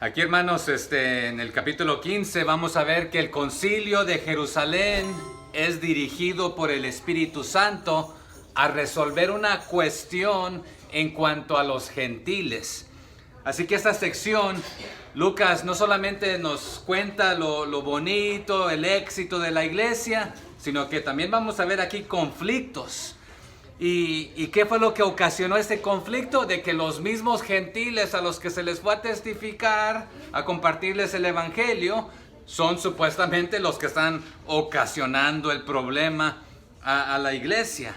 Aquí, hermanos, en el capítulo 15 vamos a ver que el concilio de Jerusalén es dirigido por el Espíritu Santo a resolver una cuestión en cuanto a los gentiles. Así que esta sección, Lucas no solamente nos cuenta lo bonito, el éxito de la iglesia, sino que también vamos a ver aquí conflictos. ¿Y qué fue lo que ocasionó este conflicto? De que los mismos gentiles a los que se les fue a testificar, a compartirles el evangelio, son supuestamente los que están ocasionando el problema a la iglesia.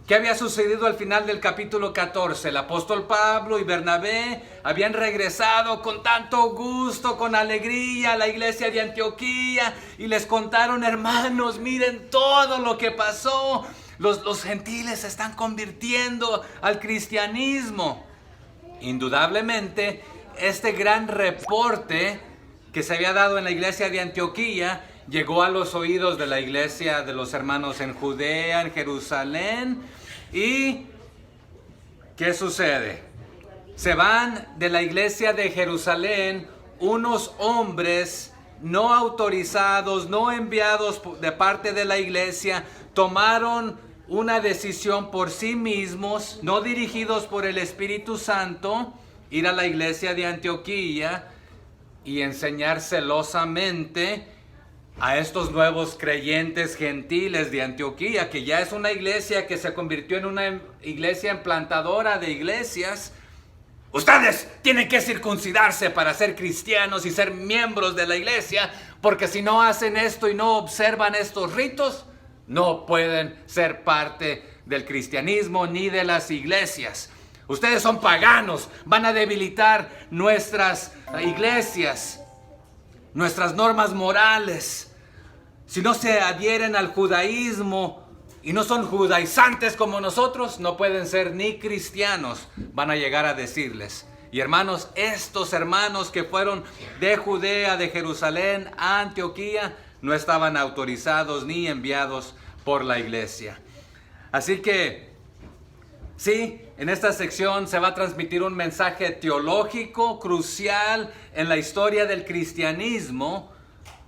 ¿Qué había sucedido al final del capítulo 14? El apóstol Pablo y Bernabé habían regresado con tanto gusto, con alegría a la iglesia de Antioquía y les contaron: hermanos, miren todo lo que pasó. Los gentiles se están convirtiendo al cristianismo. Indudablemente, este gran reporte que se había dado en la iglesia de Antioquía llegó a los oídos de la iglesia de los hermanos en Judea, en Jerusalén. ¿Y qué sucede? Se van de la iglesia de Jerusalén unos hombres no autorizados, no enviados de parte de la iglesia. Tomaron una decisión por sí mismos, no dirigidos por el Espíritu Santo, ir a la iglesia de Antioquía y enseñar celosamente a estos nuevos creyentes gentiles de Antioquía, que ya es una iglesia que se convirtió en una iglesia implantadora de iglesias. Ustedes tienen que circuncidarse para ser cristianos y ser miembros de la iglesia, porque si no hacen esto y no observan estos ritos, no pueden ser parte del cristianismo ni de las iglesias. Ustedes son paganos, van a debilitar nuestras iglesias, nuestras normas morales. Si no se adhieren al judaísmo y no son judaizantes como nosotros, no pueden ser ni cristianos, van a llegar a decirles. Y hermanos, estos hermanos que fueron de Judea, de Jerusalén a Antioquía, no estaban autorizados ni enviados por la iglesia. Así que, sí, en esta sección se va a transmitir un mensaje teológico crucial en la historia del cristianismo,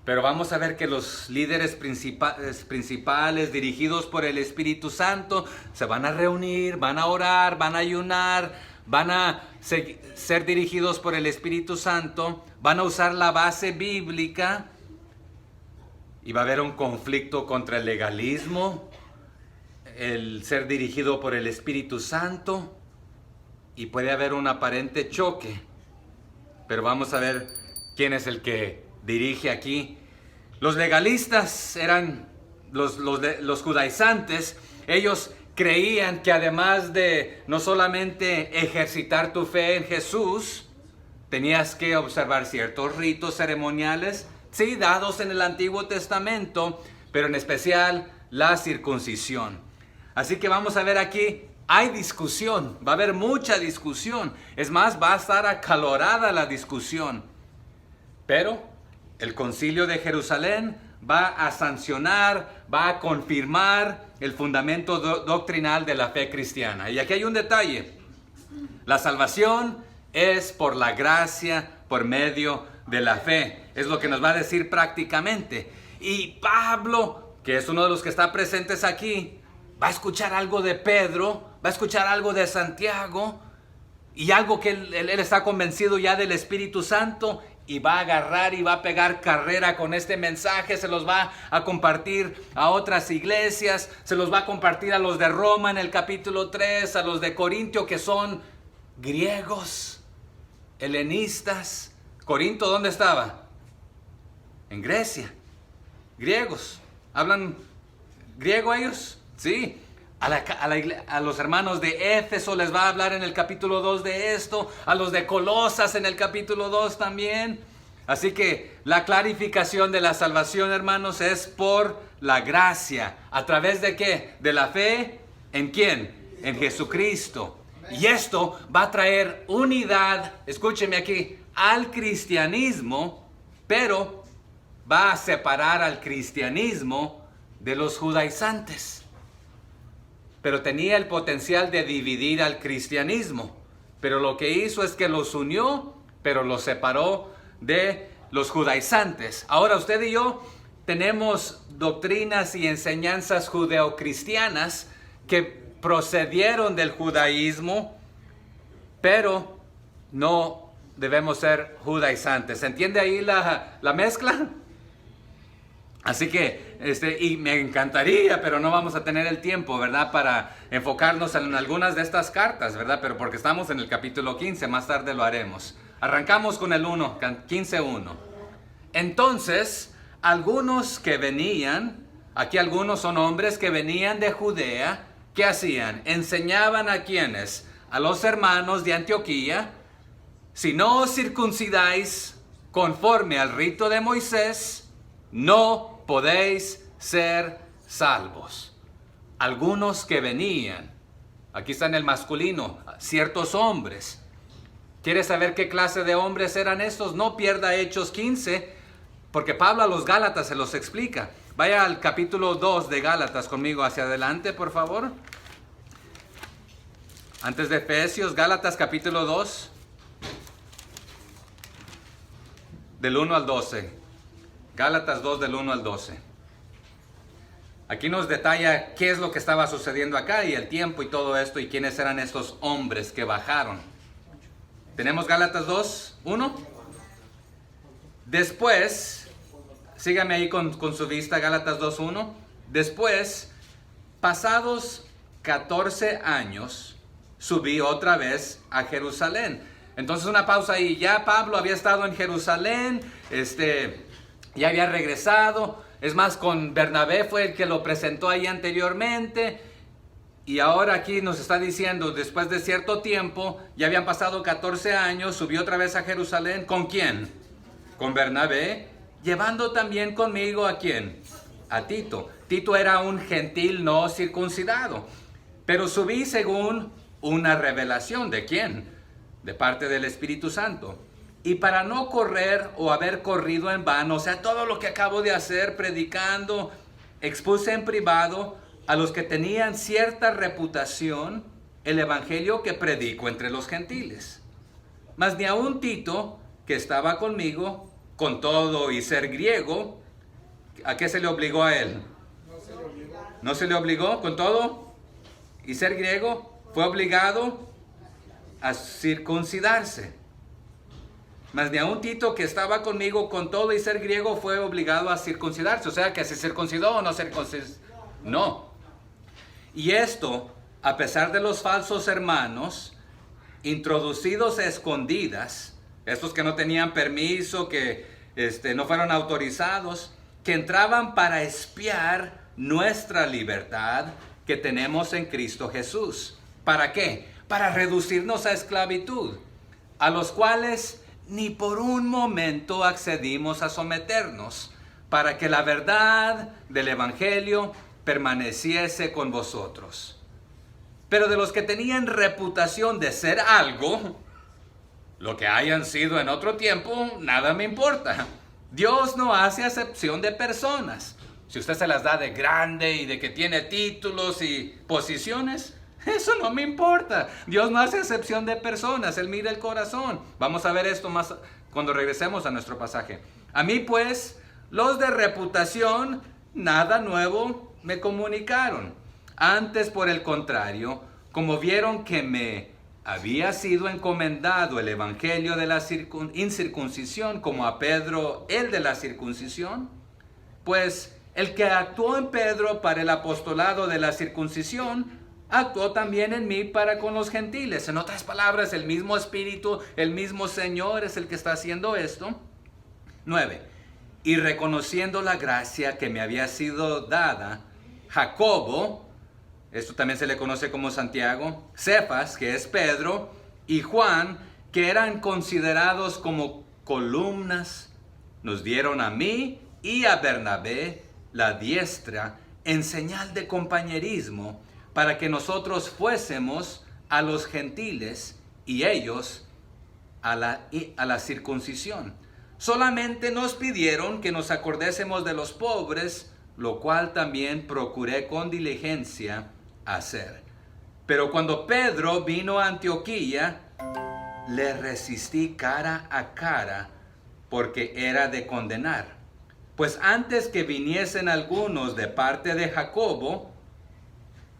pero vamos a ver que los líderes principales, dirigidos por el Espíritu Santo, se van a reunir, van a orar, van a ayunar, van a ser dirigidos por el Espíritu Santo, van a usar la base bíblica y va a haber un conflicto contra el legalismo, el ser dirigido por el Espíritu Santo, y puede haber un aparente choque. Pero vamos a ver quién es el que dirige aquí. Los legalistas eran los judaizantes. Ellos creían que además de no solamente ejercitar tu fe en Jesús, tenías que observar ciertos ritos ceremoniales, sí, dados en el Antiguo Testamento, pero en especial la circuncisión. Así que vamos a ver aquí, hay discusión, va a haber mucha discusión. Es más, va a estar acalorada la discusión. Pero el concilio de Jerusalén va a sancionar, va a confirmar el fundamento doctrinal de la fe cristiana. Y aquí hay un detalle. La salvación es por la gracia, por medio de la fe. Es lo que nos va a decir prácticamente. Y Pablo, que es uno de los que está presentes aquí, va a escuchar algo de Pedro, va a escuchar algo de Santiago, y algo que él está convencido ya del Espíritu Santo, y va a agarrar y va a pegar carrera con este mensaje. Se los va a compartir a otras iglesias, se los va a compartir a los de Roma en el capítulo 3, a los de Corintio, que son griegos, helenistas. ¿Corinto dónde estaba? En Grecia. Griegos. ¿Hablan griego ellos? Sí. A los hermanos de Éfeso les va a hablar en el capítulo 2 de esto. A los de Colosas en el capítulo 2 también. Así que la clarificación de la salvación, hermanos, es por la gracia. ¿A través de qué? De la fe. ¿En quién? En Jesucristo. Y esto va a traer unidad, escúcheme aquí, al cristianismo, pero va a separar al cristianismo de los judaizantes. Pero tenía el potencial de dividir al cristianismo. Pero lo que hizo es que los unió, pero los separó de los judaizantes. Ahora usted y yo tenemos doctrinas y enseñanzas judeocristianas que procedieron del judaísmo, pero no debemos ser judaizantes. ¿Se entiende ahí la mezcla? Así que, y me encantaría, pero no vamos a tener el tiempo, ¿verdad? Para enfocarnos en algunas de estas cartas, ¿verdad? Pero porque estamos en el capítulo 15, más tarde lo haremos. Arrancamos con el 15:1. Entonces, algunos que venían, aquí algunos son hombres que venían de Judea, ¿qué hacían? Enseñaban a quienes, a los hermanos de Antioquía, si no os circuncidáis conforme al rito de Moisés, no podéis ser salvos. Algunos que venían, aquí está en el masculino, ciertos hombres. ¿Quieres saber qué clase de hombres eran estos? No pierda Hechos 15, porque Pablo a los Gálatas se los explica. Vaya al capítulo 2 de Gálatas conmigo hacia adelante, por favor. Antes de Efesios, Gálatas capítulo 2, del 1 al 12. Gálatas 2 del 1 al 12. Aquí nos detalla qué es lo que estaba sucediendo acá y el tiempo y todo esto y quiénes eran estos hombres que bajaron. ¿Tenemos Gálatas 2, 1? Después, sígame ahí con su vista, Gálatas 2, 1. Después, pasados 14 años, subí otra vez a Jerusalén. Entonces una pausa ahí. Ya Pablo había estado en Jerusalén, ya había regresado. Es más, con Bernabé fue el que lo presentó ahí anteriormente. Y ahora aquí nos está diciendo, después de cierto tiempo, ya habían pasado 14 años, subió otra vez a Jerusalén. ¿Con quién? Con Bernabé, llevando también conmigo ¿a quién? A Tito. Tito era un gentil no circuncidado. Pero subí según una revelación. ¿De quién? De parte del Espíritu Santo. Y para no correr o haber corrido en vano, o sea, todo lo que acabo de hacer predicando, expuse en privado a los que tenían cierta reputación el evangelio que predico entre los gentiles. Mas ni aun Tito, que estaba conmigo, con todo y ser griego, ¿a qué se le obligó a él? ¿No se le obligó con todo y ser griego? Fue obligado a circuncidarse. Mas ni aun Tito, que estaba conmigo con todo y ser griego, fue obligado a circuncidarse. O sea, que se circuncidó o no circuncidó. No. Y esto, a pesar de los falsos hermanos, introducidos a escondidas, estos que no tenían permiso, que no fueron autorizados, que entraban para espiar nuestra libertad que tenemos en Cristo Jesús. ¿Para qué? Para reducirnos a esclavitud, a los cuales ni por un momento accedimos a someternos, para que la verdad del Evangelio permaneciese con vosotros. Pero de los que tenían reputación de ser algo, lo que hayan sido en otro tiempo, nada me importa. Dios no hace acepción de personas. Si usted se las da de grande y de que tiene títulos y posiciones, eso no me importa. Dios no hace excepción de personas. Él mira el corazón. Vamos a ver esto más cuando regresemos a nuestro pasaje. A mí pues, los de reputación, nada nuevo me comunicaron. Antes, por el contrario, como vieron que me había sido encomendado el evangelio de la incircuncisión, como a Pedro el de la circuncisión, pues el que actuó en Pedro para el apostolado de la circuncisión, actuó también en mí para con los gentiles. En otras palabras, el mismo Espíritu, el mismo Señor es el que está haciendo esto. 9. Y reconociendo la gracia que me había sido dada, Jacobo, esto también se le conoce como Santiago, Cefas, que es Pedro, y Juan, que eran considerados como columnas, nos dieron a mí y a Bernabé la diestra en señal de compañerismo, para que nosotros fuésemos a los gentiles y ellos a la circuncisión. Solamente nos pidieron que nos acordésemos de los pobres, lo cual también procuré con diligencia hacer. Pero cuando Pedro vino a Antioquía, le resistí cara a cara, porque era de condenar. Pues antes que viniesen algunos de parte de Jacobo,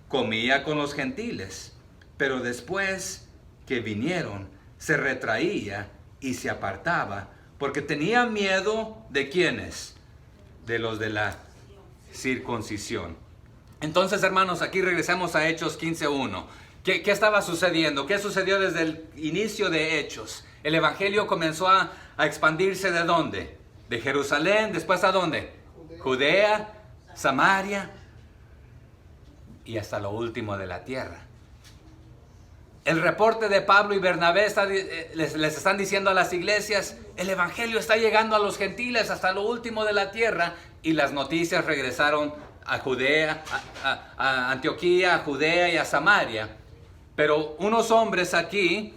comía con los gentiles, pero después que vinieron, se retraía y se apartaba, porque tenía miedo ¿de quiénes? De los de la circuncisión. Entonces, hermanos, aquí regresamos a Hechos 15:1. ¿Qué estaba sucediendo? ¿Qué sucedió desde el inicio de Hechos? El evangelio comenzó a expandirse ¿de dónde? De Jerusalén, después ¿a dónde? Judea, Samaria y hasta lo último de la tierra. El reporte de Pablo y Bernabé les están diciendo a las iglesias, el evangelio está llegando a los gentiles hasta lo último de la tierra, y las noticias regresaron a Judea, a Antioquía, a Judea y a Samaria. Pero unos hombres aquí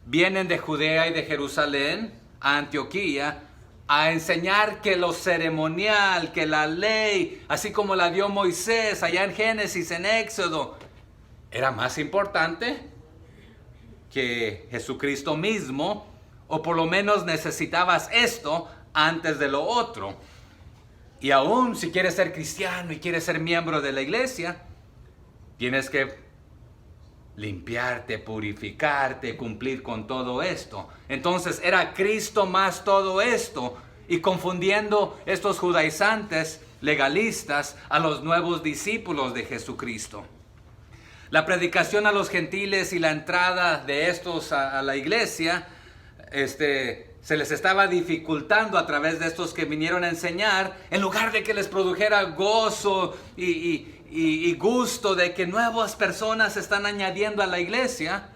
vienen de Judea y de Jerusalén a Antioquía a enseñar que lo ceremonial, que la ley, así como la dio Moisés allá en Génesis, en Éxodo, era más importante que Jesucristo mismo, o por lo menos necesitabas esto antes de lo otro. Y aún si quieres ser cristiano y quieres ser miembro de la iglesia, tienes que limpiarte, purificarte, cumplir con todo esto. Entonces era Cristo más todo esto, y confundiendo estos judaizantes legalistas a los nuevos discípulos de Jesucristo. La predicación a los gentiles y la entrada de estos a la iglesia se les estaba dificultando a través de estos que vinieron a enseñar, en lugar de que les produjera gozo y gusto de que nuevas personas se están añadiendo a la iglesia.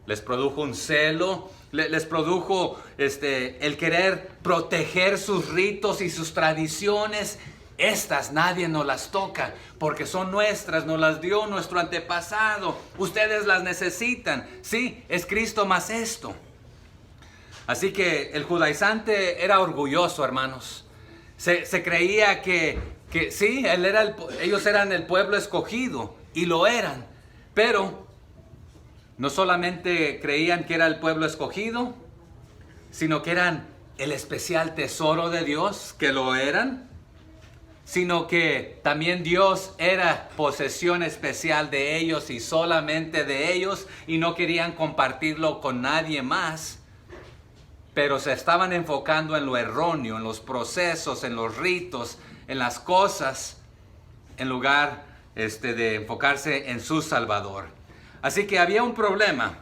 Les produjo un celo, les produjo el querer proteger sus ritos y sus tradiciones. Estas nadie nos las toca porque son nuestras, nos las dio nuestro antepasado. Ustedes las necesitan. Sí, es Cristo más esto. Así que el judaizante era orgulloso, hermanos. Se creía que sí, ellos eran el pueblo escogido, y lo eran. Pero no solamente creían que era el pueblo escogido, sino que eran el especial tesoro de Dios, que lo eran, sino que también Dios era posesión especial de ellos y solamente de ellos, y no querían compartirlo con nadie más. Pero se estaban enfocando en lo erróneo, en los procesos, en los ritos, en las cosas, en lugar de enfocarse en su Salvador. Así que había un problema.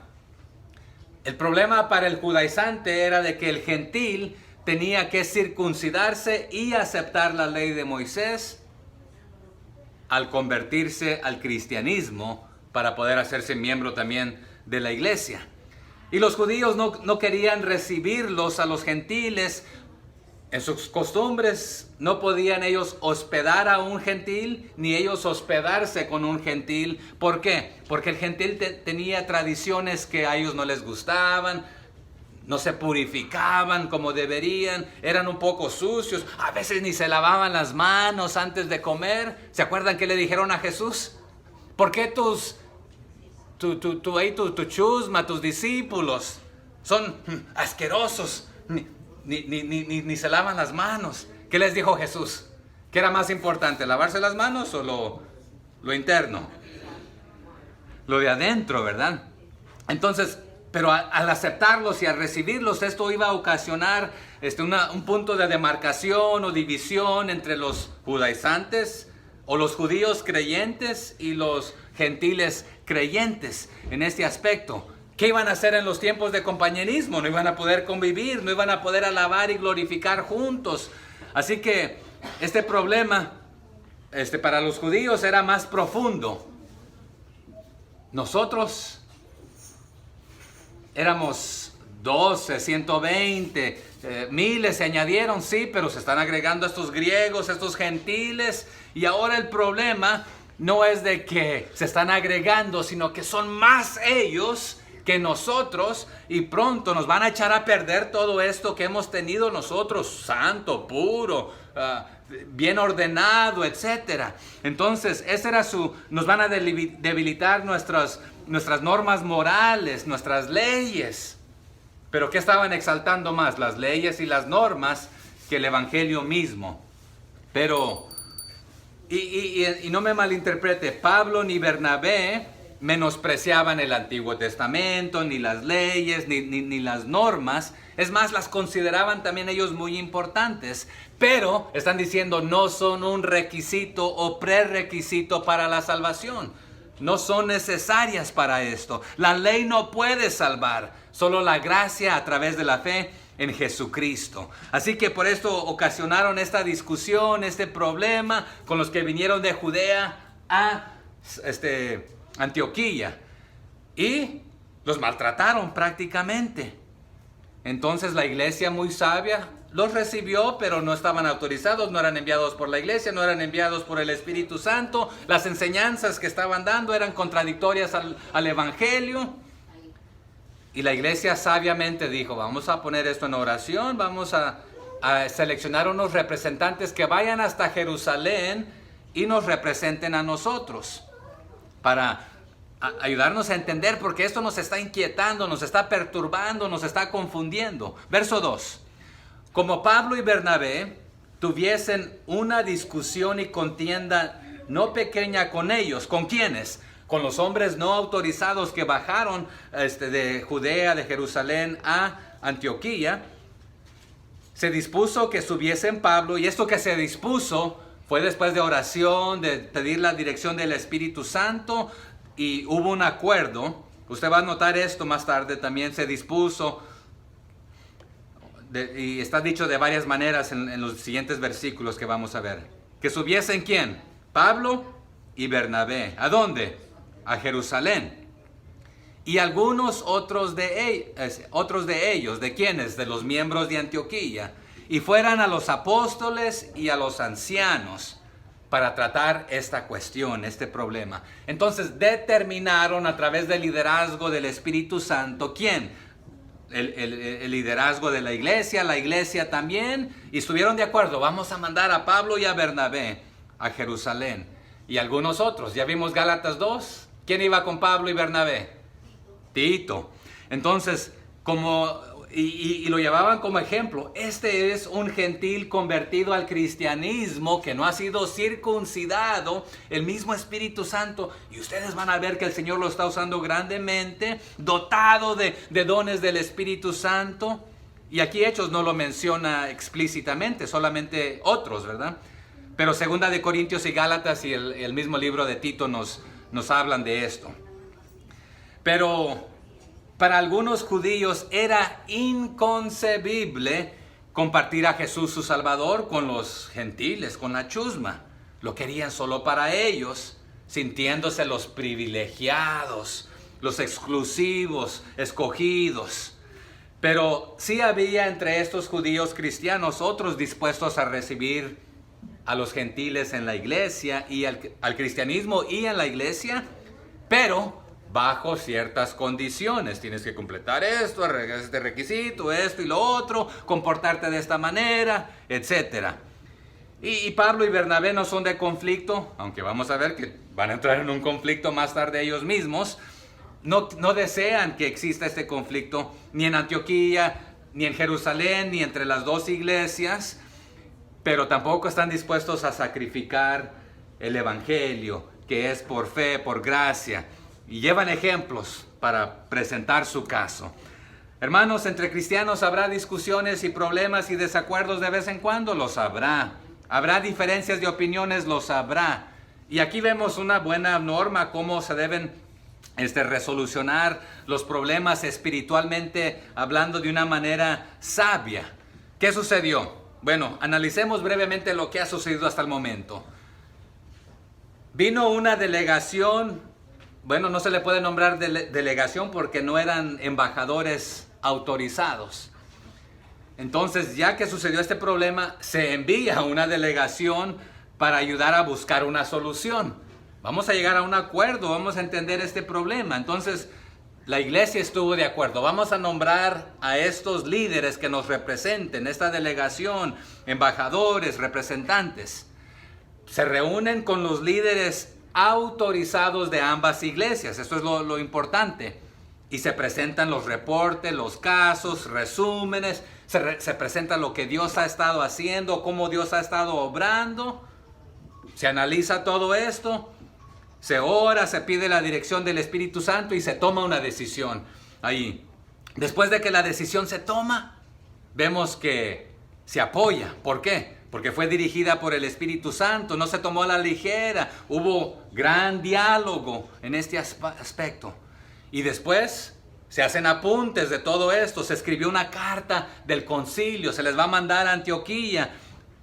El problema para el judaizante era de que el gentil tenía que circuncidarse y aceptar la ley de Moisés al convertirse al cristianismo para poder hacerse miembro también de la iglesia. Y los judíos no querían recibirlos a los gentiles. En sus costumbres no podían ellos hospedar a un gentil, ni ellos hospedarse con un gentil. ¿Por qué? Porque el gentil tenía tradiciones que a ellos no les gustaban, no se purificaban como deberían, eran un poco sucios, a veces ni se lavaban las manos antes de comer. ¿Se acuerdan qué le dijeron a Jesús? ¿Por qué tu chusma, tus discípulos son asquerosos, ni se lavan las manos? ¿Qué les dijo Jesús? ¿Qué era más importante, lavarse las manos o lo interno? Lo de adentro, ¿verdad? Entonces, pero al aceptarlos y al recibirlos, esto iba a ocasionar un punto de demarcación o división entre los judaizantes o los judíos creyentes y los gentiles creyentes en este aspecto. ¿Qué iban a hacer en los tiempos de compañerismo? No iban a poder convivir, no iban a poder alabar y glorificar juntos. Así que este problema para los judíos era más profundo. Nosotros éramos 12, 120, miles se añadieron, sí, pero se están agregando estos griegos, estos gentiles, y ahora el problema no es de que se están agregando, sino que son más ellos que nosotros, y pronto nos van a echar a perder todo esto que hemos tenido nosotros, santo, puro, bien ordenado, etcétera. Entonces, nos van a debilitar nuestras normas morales, nuestras leyes. Pero ¿qué estaban exaltando más? Las leyes y las normas que el evangelio mismo. Pero, y no me malinterprete, Pablo ni Bernabé menospreciaban el Antiguo Testamento, ni las leyes, ni las normas. Es más, las consideraban también ellos muy importantes. Pero están diciendo no son un requisito o prerequisito para la salvación. No son necesarias para esto. La ley no puede salvar, solo la gracia a través de la fe en Jesucristo. Así que por esto ocasionaron esta discusión, este problema con los que vinieron de Judea a Antioquía. Y los maltrataron prácticamente. Entonces la iglesia muy sabia los recibió, pero no estaban autorizados, no eran enviados por la iglesia, no eran enviados por el Espíritu Santo. Las enseñanzas que estaban dando eran contradictorias al Evangelio. Y la iglesia sabiamente dijo, vamos a poner esto en oración, vamos a seleccionar unos representantes que vayan hasta Jerusalén y nos representen a nosotros, para ayudarnos a entender, porque esto nos está inquietando, nos está perturbando, nos está confundiendo. Verso 2. Como Pablo y Bernabé tuviesen una discusión y contienda no pequeña con ellos. ¿Con quiénes? Con los hombres no autorizados que bajaron de Judea, de Jerusalén a Antioquía. Se dispuso que subiesen Pablo, y esto que se dispuso fue después de oración, de pedir la dirección del Espíritu Santo, y hubo un acuerdo. Usted va a notar esto más tarde, también se dispuso. Y está dicho de varias maneras en los siguientes versículos que vamos a ver. Que subiesen ¿quién? Pablo y Bernabé. ¿A dónde? A Jerusalén. Y algunos otros de ellos, ¿de quiénes? De los miembros de Antioquía. Y fueran a los apóstoles y a los ancianos para tratar esta cuestión, este problema. Entonces determinaron a través del liderazgo del Espíritu Santo, ¿quién? El liderazgo de la iglesia también, y estuvieron de acuerdo, vamos a mandar a Pablo y a Bernabé a Jerusalén, y algunos otros. Ya vimos Gálatas 2, ¿quién iba con Pablo y Bernabé? Tito. Entonces, y lo llevaban como ejemplo. Este es un gentil convertido al cristianismo, que no ha sido circuncidado, el mismo Espíritu Santo, y ustedes van a ver que el Señor lo está usando grandemente, dotado de dones del Espíritu Santo. Y aquí Hechos no lo menciona explícitamente, solamente otros, ¿verdad? Pero Segunda de Corintios y Gálatas y el mismo libro de Tito nos hablan de esto. Pero para algunos judíos era inconcebible compartir a Jesús su Salvador con los gentiles, con la chusma. Lo querían solo para ellos, sintiéndose los privilegiados, los exclusivos, escogidos. Pero sí había entre estos judíos cristianos otros dispuestos a recibir a los gentiles en la iglesia y al cristianismo y en la iglesia, pero bajo ciertas condiciones. Tienes que completar esto, este requisito, esto y lo otro, comportarte de esta manera, etc. Y Pablo y Bernabé no son de conflicto, aunque vamos a ver que van a entrar en un conflicto más tarde ellos mismos. No desean que exista este conflicto ni en Antioquía, ni en Jerusalén, ni entre las dos iglesias, pero tampoco están dispuestos a sacrificar el evangelio, que es por fe, por gracia. Y llevan ejemplos para presentar su caso. Hermanos, entre cristianos habrá discusiones y problemas y desacuerdos de vez en cuando, los habrá. Habrá diferencias de opiniones, los habrá. Y aquí vemos una buena norma, cómo se deben resolucionar los problemas espiritualmente, hablando de una manera sabia. ¿Qué sucedió? Bueno, analicemos brevemente lo que ha sucedido hasta el momento. Vino una delegación. Bueno, no se le puede nombrar delegación porque no eran embajadores autorizados. Entonces, ya que sucedió este problema, se envía una delegación para ayudar a buscar una solución. Vamos a llegar a un acuerdo, vamos a entender este problema. Entonces, la iglesia estuvo de acuerdo. Vamos a nombrar a estos líderes que nos representen, esta delegación, embajadores, representantes. Se reúnen con los líderes autorizados de ambas iglesias. Esto es lo importante. y se presentan los reportes, los casos, resúmenes, se presenta lo que Dios ha estado haciendo, cómo Dios ha estado obrando, se analiza todo esto, se ora, se pide la dirección del Espíritu Santo y se toma una decisión ahí. Después de que la decisión se toma, vemos que se apoya. ¿Por qué? Porque fue dirigida por el Espíritu Santo, no se tomó a la ligera, hubo gran diálogo en este aspecto. Y después se hacen apuntes de todo esto, se escribió una carta del concilio, se les va a mandar a Antioquía,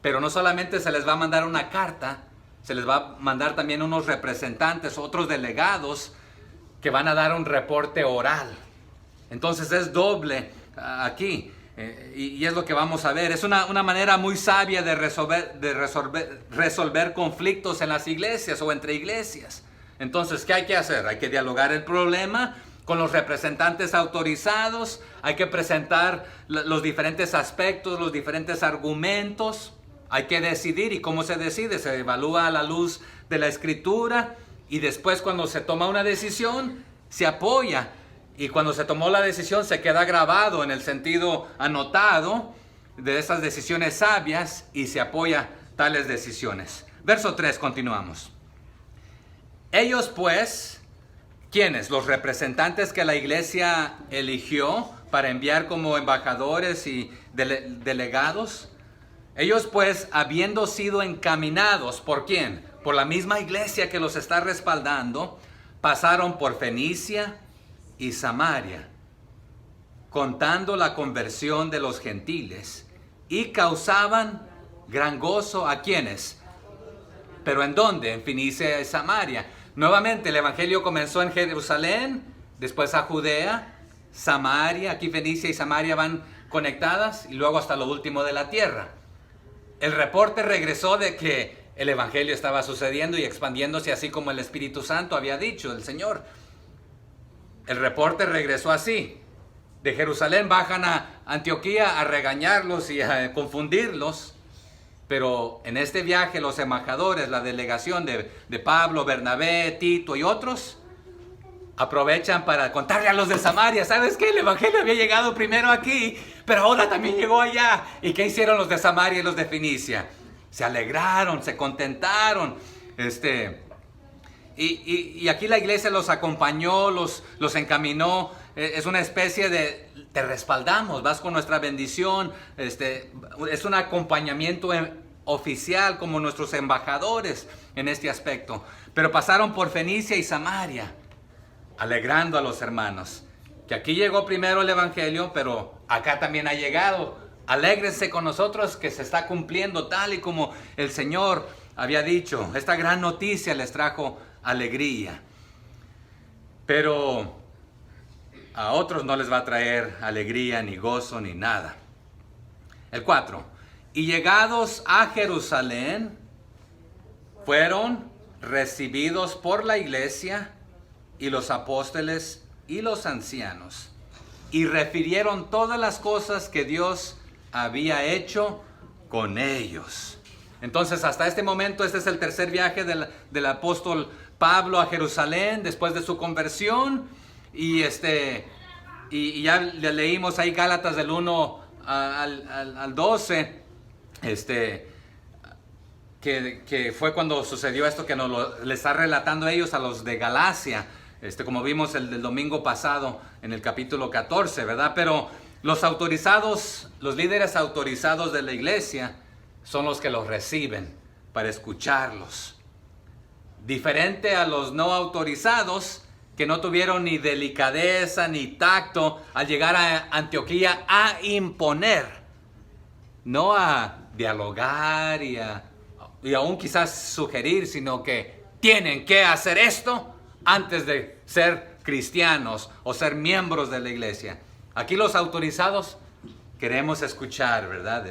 pero no solamente se les va a mandar una carta, se les va a mandar también unos representantes, otros delegados que van a dar un reporte oral. Entonces es doble aquí. Y es lo que vamos a ver. Es una manera muy sabia de resolver conflictos en las iglesias o entre iglesias. Entonces, ¿qué hay que hacer? Hay que dialogar el problema con los representantes autorizados. Hay que presentar los diferentes aspectos, los diferentes argumentos. Hay que decidir. ¿Y cómo se decide? Se evalúa a la luz de la Escritura. Y después, cuando se toma una decisión, se apoya. Y cuando se tomó la decisión se queda grabado en el sentido anotado de esas decisiones sabias y se apoya tales decisiones. Verso 3, continuamos. Ellos pues, ¿quiénes? Los representantes que la iglesia eligió para enviar como embajadores y delegados. Ellos pues, habiendo sido encaminados, ¿por quién? Por la misma iglesia que los está respaldando, pasaron por Fenicia y Samaria, contando la conversión de los gentiles, y causaban gran gozo a quienes. ¿Pero en dónde? En Fenicia y Samaria. Nuevamente el evangelio comenzó en Jerusalén, después a Judea, Samaria, aquí Fenicia y Samaria van conectadas, y luego hasta lo último de la tierra. El reporte regresó de que el evangelio estaba sucediendo y expandiéndose así como el Espíritu Santo había dicho, el Señor. El reporte regresó así. De Jerusalén bajan a Antioquía a regañarlos y a confundirlos. Pero en este viaje los embajadores, la delegación de Pablo, Bernabé, Tito y otros, aprovechan para contarle a los de Samaria, ¿sabes qué? El evangelio había llegado primero aquí, pero ahora también llegó allá. ¿Y qué hicieron los de Samaria y los de Se alegraron, se contentaron. Y aquí la iglesia los acompañó, los encaminó. Es una especie de, te respaldamos, vas con nuestra bendición. Es un acompañamiento oficial como nuestros embajadores en este aspecto. Pero pasaron por Fenicia y Samaria, alegrando a los hermanos. Que aquí llegó primero el evangelio, pero acá también ha llegado. Alégrense con nosotros que se está cumpliendo tal y como el Señor había dicho. Esta gran noticia les trajo alegría. Pero a otros no les va a traer alegría, ni gozo, ni nada. El 4. Y llegados a Jerusalén, fueron recibidos por la iglesia y los apóstoles y los ancianos, y refirieron todas las cosas que Dios había hecho con ellos. Entonces, hasta este momento, este es el tercer viaje del apóstol Pablo a Jerusalén después de su conversión. Y ya leímos ahí Gálatas del 1 al 12, que fue cuando sucedió esto que le está relatando ellos a los de Galacia, como vimos el del domingo pasado en el capítulo 14, ¿verdad? Pero los autorizados, los líderes autorizados de la iglesia son los que los reciben para escucharlos. Diferente a los no autorizados, que no tuvieron ni delicadeza ni tacto al llegar a Antioquía a imponer, no a dialogar y aún quizás sugerir, sino que tienen que hacer esto antes de ser cristianos o ser miembros de la iglesia. Aquí los autorizados queremos escuchar, ¿verdad?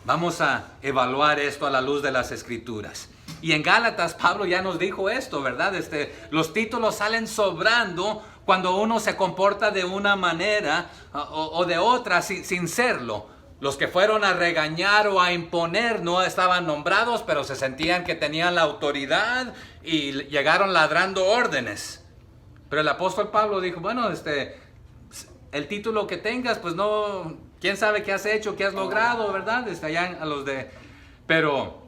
Vamos a evaluar esto a la luz de las Escrituras. Y en Gálatas Pablo ya nos dijo esto, ¿verdad? Los títulos salen sobrando cuando uno se comporta de una manera o de otra sin serlo. Los que fueron a regañar o a imponer no estaban nombrados, pero se sentían que tenían la autoridad y llegaron ladrando órdenes. Pero el apóstol Pablo dijo, bueno, el título que tengas, pues no, quién sabe qué has hecho, qué has logrado, ¿verdad? Allá a los de... Pero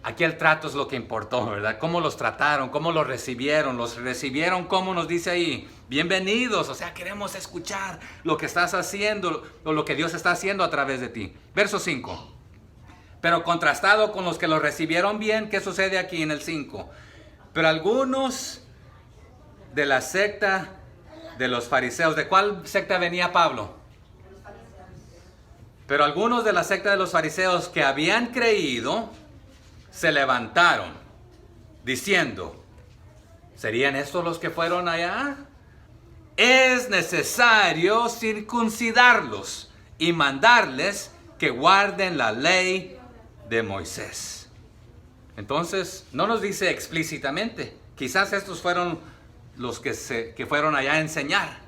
aquí el trato es lo que importó, ¿verdad? Cómo los trataron, cómo los recibieron, como nos dice ahí, bienvenidos, o sea, queremos escuchar lo que estás haciendo, o lo que Dios está haciendo a través de ti. Verso 5. Pero contrastado con los que los recibieron bien, ¿qué sucede aquí en el 5? Pero algunos de la secta de los fariseos, ¿de cuál secta venía Pablo? Pero algunos de la secta de los fariseos que habían creído, se levantaron, diciendo, ¿serían estos los que fueron allá? Es necesario circuncidarlos y mandarles que guarden la ley de Moisés. Entonces, no nos dice explícitamente, quizás estos fueron los que fueron allá a enseñar,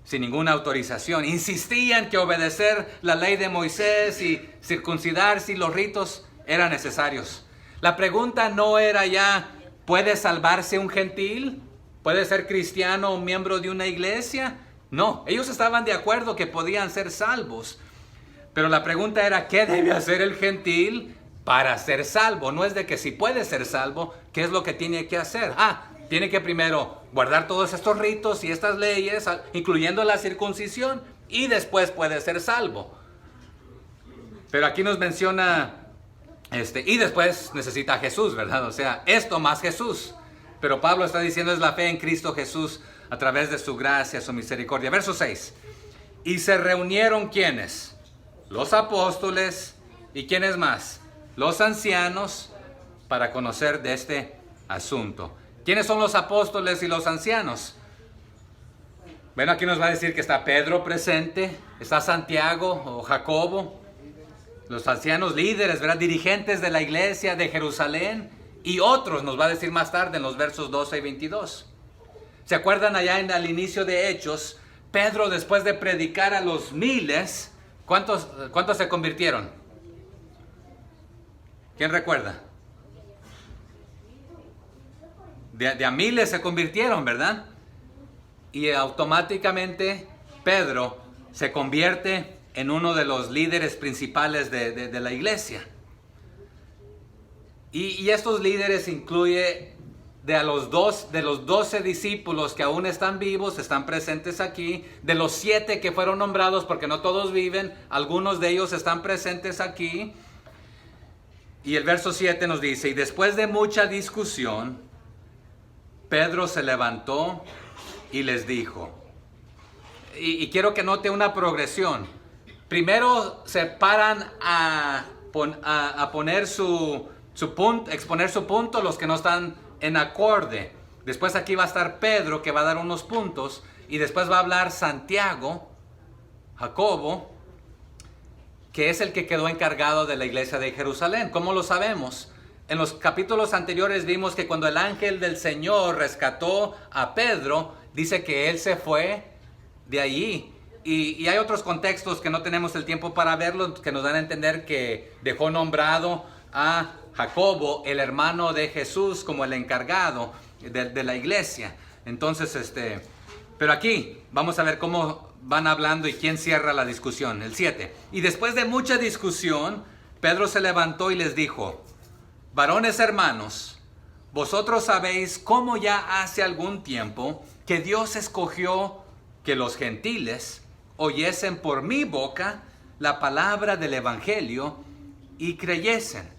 sin ninguna autorización. Insistían que obedecer la ley de Moisés y circuncidarse y los ritos eran necesarios. La pregunta no era ya, ¿puede salvarse un gentil? ¿Puede ser cristiano o miembro de una iglesia? No, ellos estaban de acuerdo que podían ser salvos. Pero la pregunta era, ¿qué debe hacer el gentil para ser salvo? No es de que si puede ser salvo, ¿qué es lo que tiene que hacer? Tiene que primero guardar todos estos ritos y estas leyes, incluyendo la circuncisión, y después puede ser salvo. Pero aquí nos menciona, y después necesita a Jesús, ¿verdad? O sea, esto más Jesús. Pero Pablo está diciendo es la fe en Cristo Jesús a través de su gracia, su misericordia. Verso 6. Y se reunieron, ¿quiénes? Los apóstoles, ¿y quiénes más? Los ancianos, para conocer de este asunto. ¿Quiénes son los apóstoles y los ancianos? Bueno, aquí nos va a decir que está Pedro presente, está Santiago o Jacobo, los ancianos líderes, ¿verdad? Dirigentes de la iglesia de Jerusalén, y otros, nos va a decir más tarde en los versos 12 y 22. ¿Se acuerdan allá al inicio de Hechos? Pedro, después de predicar a los miles, ¿cuántos se convirtieron? ¿Quién recuerda? De a miles se convirtieron, ¿verdad? Y automáticamente Pedro se convierte en uno de los líderes principales de la iglesia. Y estos líderes incluye de los 12 discípulos que aún están vivos, están presentes aquí, de los 7 que fueron nombrados, porque no todos viven, algunos de ellos están presentes aquí. Y el verso 7 nos dice, y después de mucha discusión, Pedro se levantó y les dijo, y quiero que note una progresión. Primero se paran a poner su punto, exponer su punto los que no están en acorde. Después aquí va a estar Pedro, que va a dar unos puntos, y después va a hablar Santiago, Jacobo, que es el que quedó encargado de la iglesia de Jerusalén. ¿Cómo lo sabemos? En los capítulos anteriores vimos que cuando el ángel del Señor rescató a Pedro, dice que él se fue de allí. Y hay otros contextos que no tenemos el tiempo para verlos, que nos dan a entender que dejó nombrado a Jacobo, el hermano de Jesús, como el encargado de la iglesia. Entonces, pero aquí vamos a ver cómo van hablando y quién cierra la discusión. El 7. Y después de mucha discusión, Pedro se levantó y les dijo, varones hermanos, vosotros sabéis cómo ya hace algún tiempo que Dios escogió que los gentiles oyesen por mi boca la palabra del evangelio y creyesen.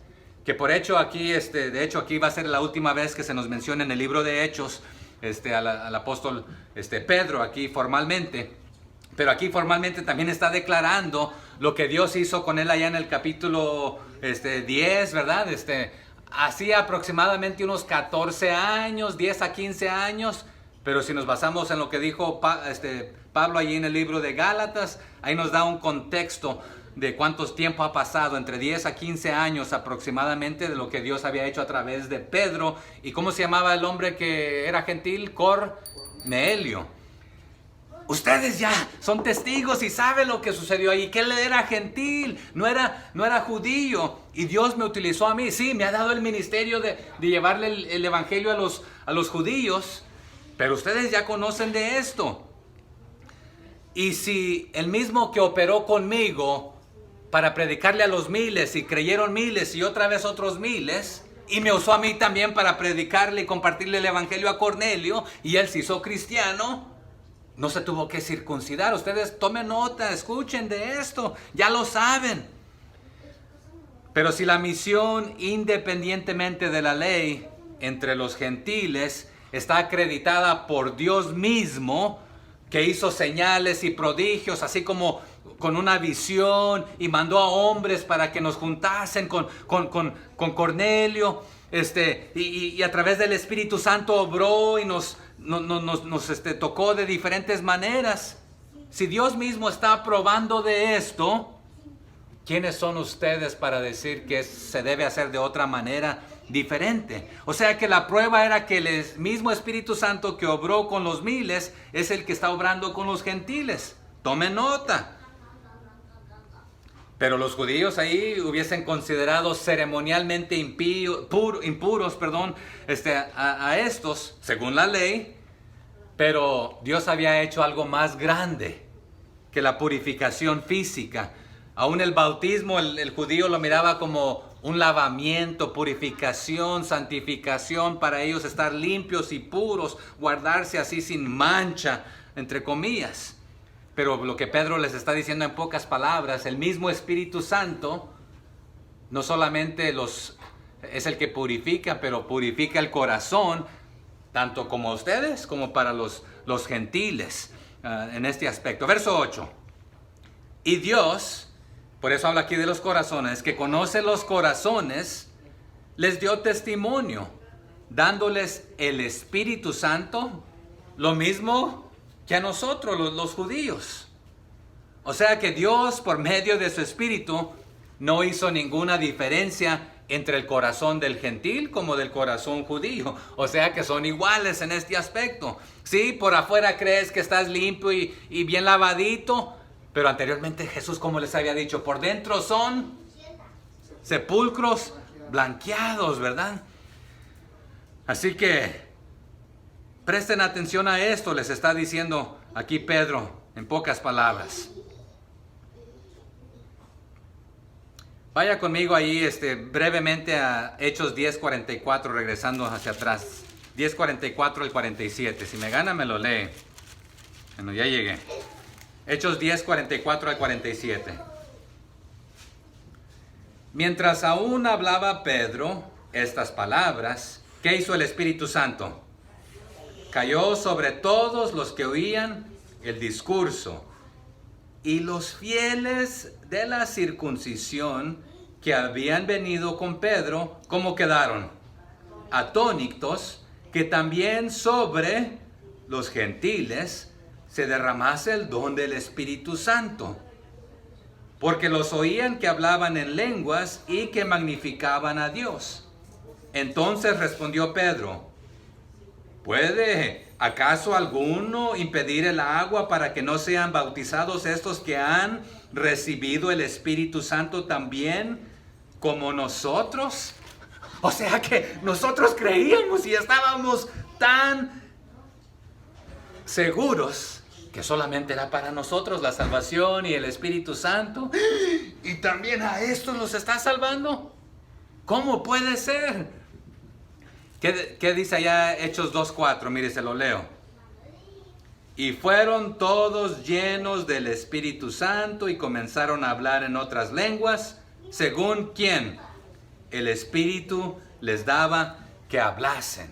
Que por hecho aquí, de hecho aquí va a ser la última vez que se nos menciona en el libro de Hechos, al apóstol Pedro aquí formalmente. Pero aquí formalmente también está declarando lo que Dios hizo con él allá en el capítulo 10, ¿verdad? Hacía aproximadamente unos 14 años, 10 a 15 años, pero si nos basamos en lo que dijo Pablo allí en el libro de Gálatas, ahí nos da un contexto de cuántos tiempo ha pasado, entre 10 a 15 años aproximadamente, de lo que Dios había hecho a través de Pedro. ¿Y cómo se llamaba el hombre que era gentil? Cornelio. Ustedes ya son testigos y saben lo que sucedió ahí, que él era gentil, no era judío, y Dios me utilizó a mí. Sí, me ha dado el ministerio de llevarle el evangelio a los judíos, pero ustedes ya conocen de esto. Y si el mismo que operó conmigo para predicarle a los miles y creyeron miles y otra vez otros miles, y me usó a mí también para predicarle y compartirle el evangelio a Cornelio, y él se hizo cristiano, no se tuvo que circuncidar. Ustedes tomen nota, escuchen de esto, ya lo saben. Pero si la misión, independientemente de la ley, entre los gentiles, está acreditada por Dios mismo, que hizo señales y prodigios, así como con una visión, y mandó a hombres para que nos juntasen con Cornelio, y a través del Espíritu Santo obró y nos tocó de diferentes maneras. Si Dios mismo está probando de esto, ¿quiénes son ustedes para decir que se debe hacer de otra manera diferente? O sea que la prueba era que el mismo Espíritu Santo que obró con los miles es el que está obrando con los gentiles. Tomen nota. Pero los judíos ahí hubiesen considerado ceremonialmente impuros a estos, según la ley. Pero Dios había hecho algo más grande que la purificación física. Aún el bautismo, el judío lo miraba como un lavamiento, purificación, santificación, para ellos estar limpios y puros, guardarse así sin mancha, entre comillas. Pero lo que Pedro les está diciendo en pocas palabras, el mismo Espíritu Santo no solamente es el que purifica, pero purifica el corazón, tanto como ustedes como para los gentiles, en este aspecto. Verso 8. Y Dios, por eso habla aquí de los corazones, que conoce los corazones, les dio testimonio, dándoles el Espíritu Santo, lo mismo que a nosotros, los judíos. O sea que Dios, por medio de su Espíritu, no hizo ninguna diferencia entre el corazón del gentil como del corazón judío. O sea que son iguales en este aspecto. Sí, por afuera crees que estás limpio y bien lavadito, pero anteriormente Jesús, como les había dicho, por dentro son sepulcros blanqueados, ¿verdad? Así que presten atención a esto, les está diciendo aquí Pedro en pocas palabras. Vaya conmigo ahí brevemente a Hechos 10:44, regresando hacia atrás. 10:44 al 47. Si me gana, me lo lee. Bueno, ya llegué. Hechos 10:44 al 47. Mientras aún hablaba Pedro estas palabras, ¿qué hizo el Espíritu Santo? Cayó sobre todos los que oían el discurso, y los fieles de la circuncisión que habían venido con Pedro, ¿cómo quedaron? Atónitos, que también sobre los gentiles se derramase el don del Espíritu Santo, porque los oían que hablaban en lenguas y que magnificaban a Dios. Entonces respondió Pedro: ¿puede acaso alguno impedir el agua para que no sean bautizados estos que han recibido el Espíritu Santo también como nosotros? O sea que nosotros creíamos y estábamos tan seguros que solamente era para nosotros la salvación y el Espíritu Santo, y también a estos los está salvando. ¿Cómo puede ser? ¿Qué dice allá Hechos 2:4? Mire, se lo leo. Y fueron todos llenos del Espíritu Santo y comenzaron a hablar en otras lenguas, según ¿quién? El Espíritu les daba que hablasen.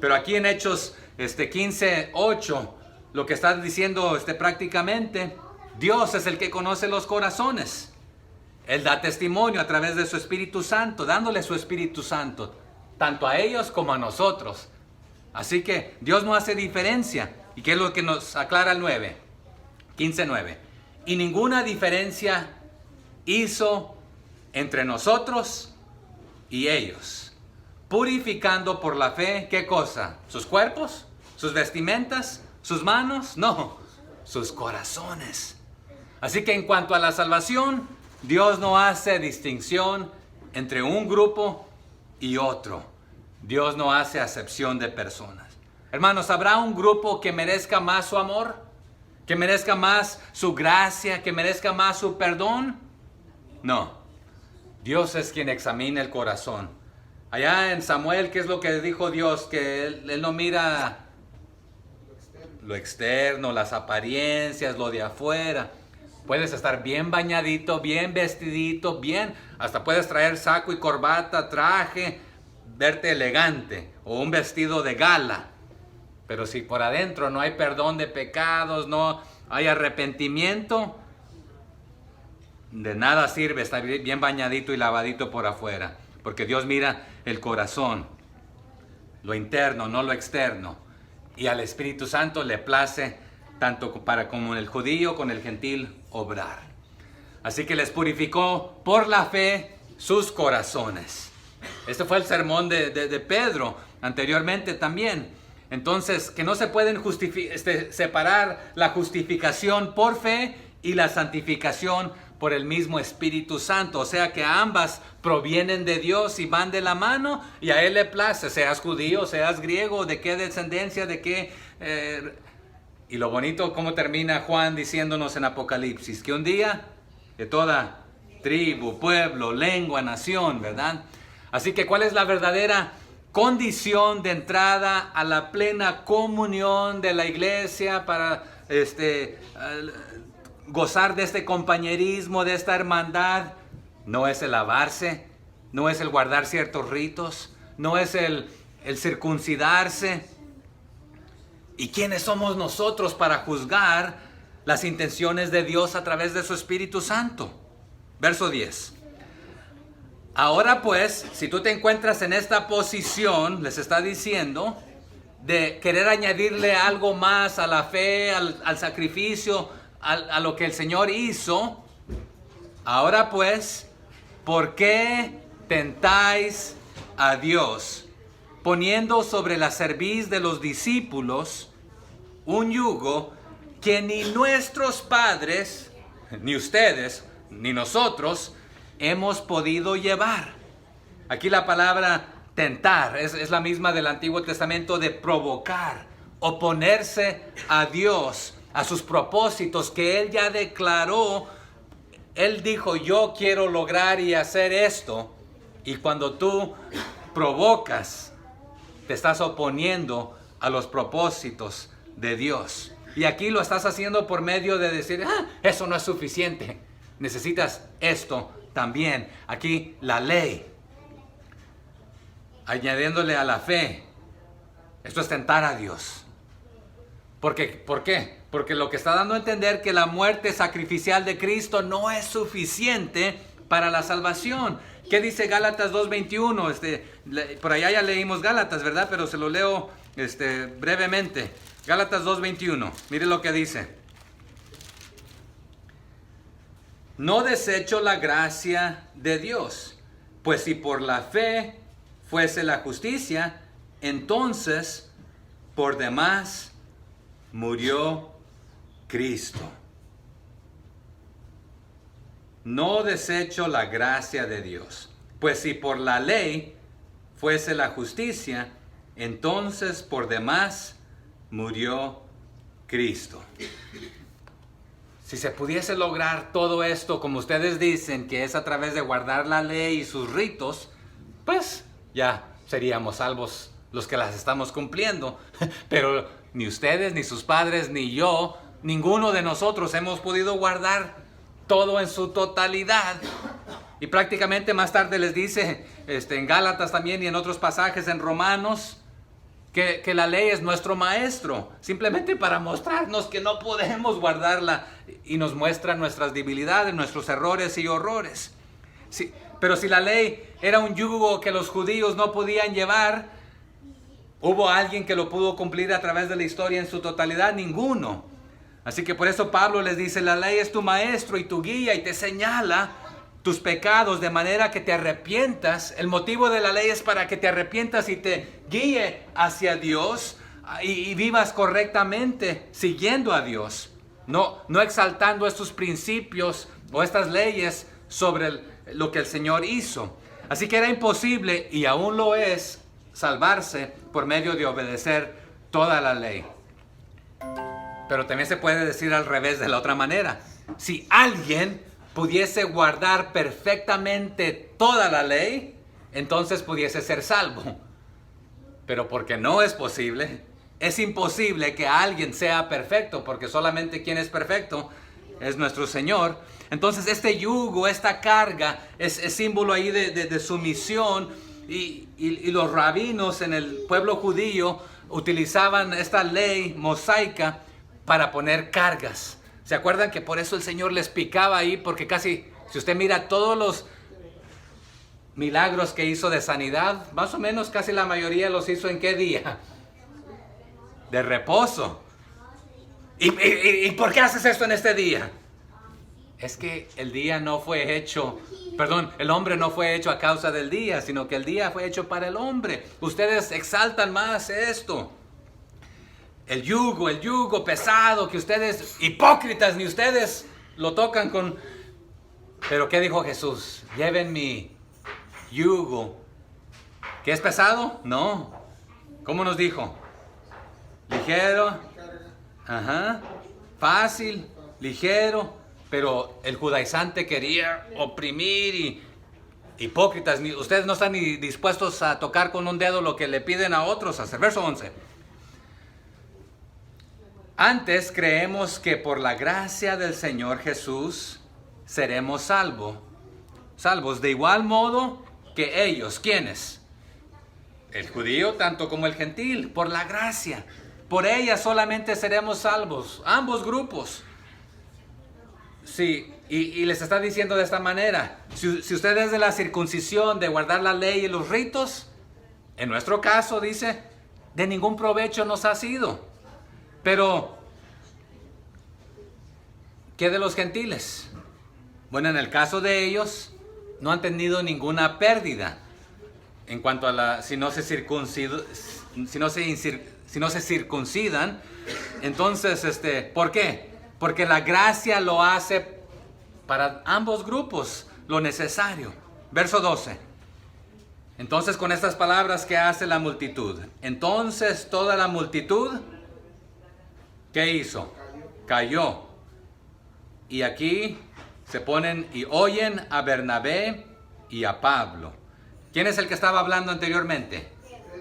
Pero aquí en Hechos 15:8, lo que está diciendo prácticamente, Dios es el que conoce los corazones. Él da testimonio a través de su Espíritu Santo, dándole su Espíritu Santo, tanto a ellos como a nosotros. Así que Dios no hace diferencia. ¿Y qué es lo que nos aclara el 15:9? Y ninguna diferencia hizo entre nosotros y ellos, purificando por la fe, ¿qué cosa? ¿Sus cuerpos? ¿Sus vestimentas? ¿Sus manos? No, sus corazones. Así que en cuanto a la salvación, Dios no hace distinción entre un grupo y otro. Dios no hace acepción de personas. Hermanos, ¿habrá un grupo que merezca más su amor? ¿Que merezca más su gracia? ¿Que merezca más su perdón? No. Dios es quien examina el corazón. Allá en Samuel, ¿qué es lo que dijo Dios? Que Él no mira lo externo, las apariencias, lo de afuera. Puedes estar bien bañadito, bien vestidito, bien. Hasta puedes traer saco y corbata, traje, verte elegante o un vestido de gala. Pero si por adentro no hay perdón de pecados, no hay arrepentimiento, de nada sirve estar bien bañadito y lavadito por afuera. Porque Dios mira el corazón, lo interno, no lo externo. Y al Espíritu Santo le place, tanto para como el judío, con el gentil, obrar. Así que les purificó por la fe sus corazones. Este fue el sermón de Pedro anteriormente también. Entonces, que no se pueden separar la justificación por fe y la santificación por el mismo Espíritu Santo. O sea que ambas provienen de Dios y van de la mano, y a Él le place, seas judío, seas griego, de qué descendencia, de qué... Y lo bonito, cómo termina Juan diciéndonos en Apocalipsis, que un día de toda tribu, pueblo, lengua, nación, ¿verdad? Así que, ¿cuál es la verdadera condición de entrada a la plena comunión de la iglesia para gozar de este compañerismo, de esta hermandad? No es el lavarse, no es el guardar ciertos ritos, no es el circuncidarse. ¿Y quiénes somos nosotros para juzgar las intenciones de Dios a través de su Espíritu Santo? Verso 10. Ahora pues, si tú te encuentras en esta posición, les está diciendo, de querer añadirle algo más a la fe, al sacrificio, a lo que el Señor hizo, ahora pues, ¿por qué tentáis a Dios, poniendo sobre la cerviz de los discípulos un yugo que ni nuestros padres, ni ustedes, ni nosotros hemos podido llevar? Aquí la palabra tentar es la misma del Antiguo Testamento, de provocar, oponerse a Dios, a sus propósitos que Él ya declaró. Él dijo, yo quiero lograr y hacer esto. Y cuando tú provocas, te estás oponiendo a los propósitos de Dios. Y aquí lo estás haciendo por medio de decir, eso no es suficiente, necesitas esto también. Aquí la ley, añadiéndole a la fe. Esto es tentar a Dios. ¿Por qué? Porque lo que está dando a entender que la muerte sacrificial de Cristo no es suficiente para la salvación. ¿Qué dice Gálatas 2:21? Por allá ya leímos Gálatas, ¿verdad? Pero se lo leo brevemente. Gálatas 2:21. Mire lo que dice. No desecho la gracia de Dios, pues si por la fe fuese la justicia, entonces por demás murió Cristo. No desecho la gracia de Dios, pues si por la ley fuese la justicia, entonces por demás murió Cristo. Si se pudiese lograr todo esto, como ustedes dicen, que es a través de guardar la ley y sus ritos, pues ya seríamos salvos los que las estamos cumpliendo. Pero ni ustedes, ni sus padres, ni yo, ninguno de nosotros hemos podido guardar todo en su totalidad. Y prácticamente más tarde les dice, en Gálatas también y en otros pasajes en Romanos, que la ley es nuestro maestro, simplemente para mostrarnos que no podemos guardarla, y nos muestra nuestras debilidades, nuestros errores y horrores. Sí, pero si la ley era un yugo que los judíos no podían llevar, ¿hubo alguien que lo pudo cumplir a través de la historia en su totalidad? Ninguno. Así que por eso Pablo les dice, la ley es tu maestro y tu guía y te señala tus pecados de manera que te arrepientas. El motivo de la ley es para que te arrepientas y te guíe hacia Dios y vivas correctamente siguiendo a Dios, no exaltando estos principios o estas leyes sobre lo que el Señor hizo. Así que era imposible, y aún lo es, salvarse por medio de obedecer toda la ley. Pero también se puede decir al revés, de la otra manera. Si alguien pudiese guardar perfectamente toda la ley, entonces pudiese ser salvo. Pero porque no es posible, es imposible que alguien sea perfecto, porque solamente quien es perfecto es nuestro Señor. Entonces este yugo, esta carga, es símbolo ahí de sumisión, y los rabinos en el pueblo judío utilizaban esta ley mosaica para poner cargas. ¿Se acuerdan que por eso el Señor les picaba ahí? Porque casi, si usted mira todos los milagros que hizo de sanidad, más o menos casi la mayoría los hizo ¿en qué día? De reposo. ¿Y por qué haces esto en este día? Es que el día no fue hecho, el hombre no fue hecho a causa del día, sino que el día fue hecho para el hombre. Ustedes exaltan más esto. El yugo pesado que ustedes, hipócritas, ni ustedes lo tocan con... Pero ¿qué dijo Jesús? Lleven mi yugo. ¿Qué es pesado? No. ¿Cómo nos dijo? Ligero. Fácil, ligero. Pero el judaizante quería oprimir y... Hipócritas, ustedes no están ni dispuestos a tocar con un dedo lo que le piden a otros hacer. Verso 11. Antes creemos que por la gracia del Señor Jesús seremos salvos de igual modo que ellos. ¿Quiénes? El judío tanto como el gentil, por la gracia. Por ella solamente seremos salvos, ambos grupos. Sí, y les está diciendo de esta manera, si usted es de la circuncisión, de guardar la ley y los ritos, en nuestro caso, dice, de ningún provecho nos ha sido. Pero, ¿qué de los gentiles? Bueno, en el caso de ellos, no han tenido ninguna pérdida en cuanto a si no se circuncidan. Entonces, ¿por qué? Porque la gracia lo hace para ambos grupos lo necesario. Verso 12. Entonces, con estas palabras, ¿qué hace la multitud? Entonces toda la multitud, ¿qué hizo? Cayó. Y aquí se ponen y oyen a Bernabé y a Pablo. ¿Quién es el que estaba hablando anteriormente?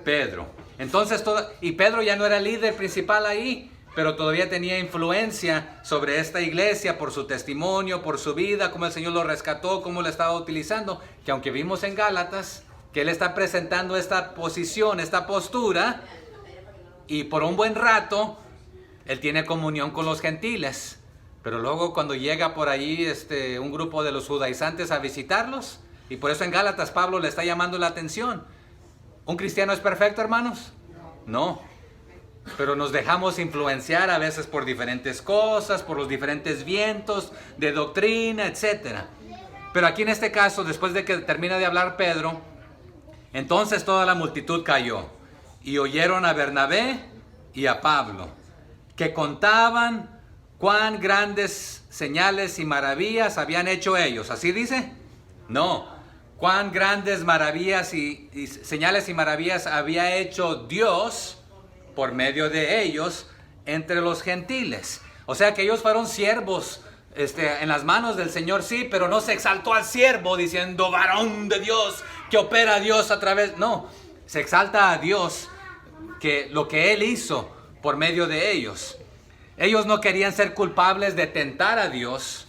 Pedro. Entonces, y Pedro ya no era el líder principal ahí, pero todavía tenía influencia sobre esta iglesia por su testimonio, por su vida, cómo el Señor lo rescató, cómo lo estaba utilizando. Que aunque vimos en Gálatas que él está presentando esta posición, esta postura, y por un buen rato él tiene comunión con los gentiles. Pero luego cuando llega por allí un grupo de los judaizantes a visitarlos, y por eso en Gálatas Pablo le está llamando la atención. ¿Un cristiano es perfecto, hermanos? No. Pero nos dejamos influenciar a veces por diferentes cosas, por los diferentes vientos de doctrina, etc. Pero aquí en este caso, después de que termina de hablar Pedro, entonces toda la multitud cayó y oyeron a Bernabé y a Pablo, que contaban cuán grandes señales y maravillas habían hecho ellos. ¿Así dice? No. Cuán grandes maravillas y señales y maravillas había hecho Dios por medio de ellos entre los gentiles. O sea que ellos fueron siervos en las manos del Señor, sí, pero no se exaltó al siervo diciendo varón de Dios, que opera a Dios a través. No, se exalta a Dios, que lo que Él hizo por medio de ellos. Ellos no querían ser culpables de tentar a Dios.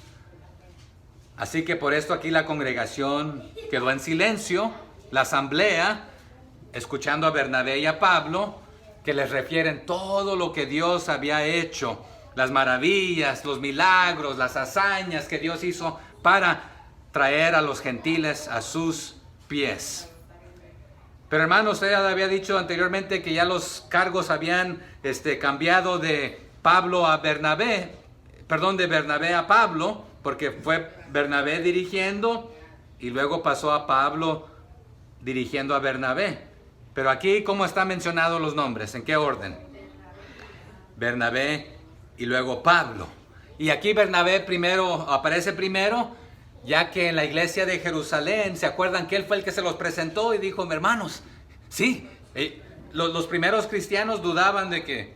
Así que por esto aquí la congregación quedó en silencio, la asamblea, escuchando a Bernabé y a Pablo, que les refieren todo lo que Dios había hecho, las maravillas, los milagros, las hazañas que Dios hizo para traer a los gentiles a sus pies. Pero hermanos, usted ya había dicho anteriormente que ya los cargos habían cambiado de Pablo a Bernabé, de Bernabé a Pablo, porque fue Bernabé dirigiendo y luego pasó a Pablo dirigiendo a Bernabé. Pero aquí, ¿cómo están mencionados los nombres? ¿En qué orden? Bernabé y luego Pablo. Y aquí Bernabé aparece primero, ya que en la iglesia de Jerusalén, ¿se acuerdan que él fue el que se los presentó y dijo, hermanos, sí, los primeros cristianos dudaban de que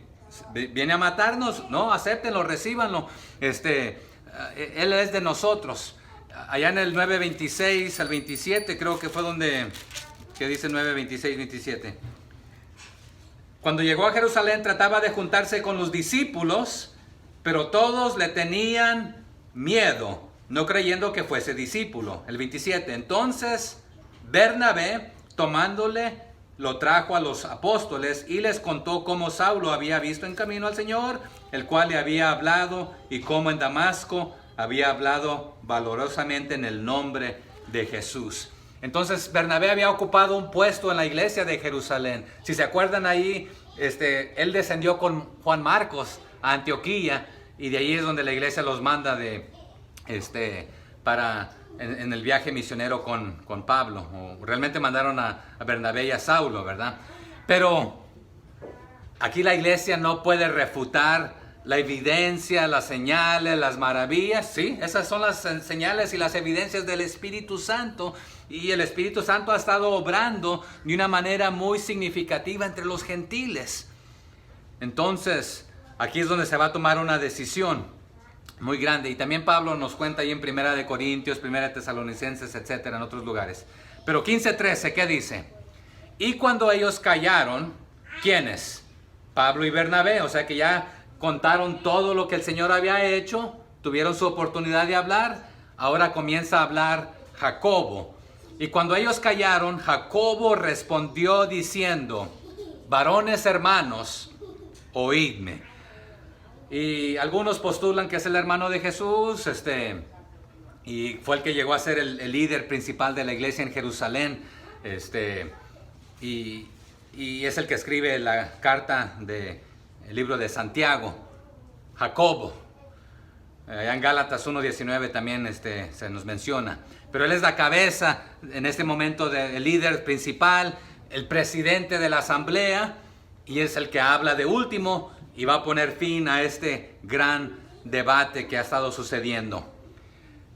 viene a matarnos. No, acéptenlo, recíbanlo. Él es de nosotros. Allá en el 9:26 al 27, creo que fue donde, que dice 9:26, 27. Cuando llegó a Jerusalén trataba de juntarse con los discípulos, pero todos le tenían miedo, no creyendo que fuese discípulo. El 27. Entonces Bernabé, tomándole, lo trajo a los apóstoles y les contó cómo Saulo había visto en camino al Señor, el cual le había hablado, y cómo en Damasco había hablado valorosamente en el nombre de Jesús. Entonces Bernabé había ocupado un puesto en la iglesia de Jerusalén. Si se acuerdan ahí, él descendió con Juan Marcos a Antioquía, y de ahí es donde la iglesia los manda en el viaje misionero con Pablo. O realmente mandaron a Bernabé y a Saulo, ¿verdad? Pero aquí la iglesia no puede refutar la evidencia, las señales, las maravillas. Sí, esas son las señales y las evidencias del Espíritu Santo. Y el Espíritu Santo ha estado obrando de una manera muy significativa entre los gentiles. Entonces, aquí es donde se va a tomar una decisión muy grande. Y también Pablo nos cuenta ahí en 1 de Corintios, 1 de Tesalonicenses, etcétera, en otros lugares. Pero 15:13, ¿qué dice? Y cuando ellos callaron, ¿quiénes? Pablo y Bernabé. O sea que ya contaron todo lo que el Señor había hecho, tuvieron su oportunidad de hablar. Ahora comienza a hablar Jacobo. Y cuando ellos callaron, Jacobo respondió diciendo: varones hermanos, oídme. Y algunos postulan que es el hermano de Jesús, y fue el que llegó a ser el líder principal de la iglesia en Jerusalén, y es el que escribe la carta del libro de Santiago, Jacobo. Allá en Gálatas 1:19 también se nos menciona. Pero él es la cabeza en este momento del líder principal, el presidente de la asamblea, y es el que habla de último y va a poner fin a este gran debate que ha estado sucediendo.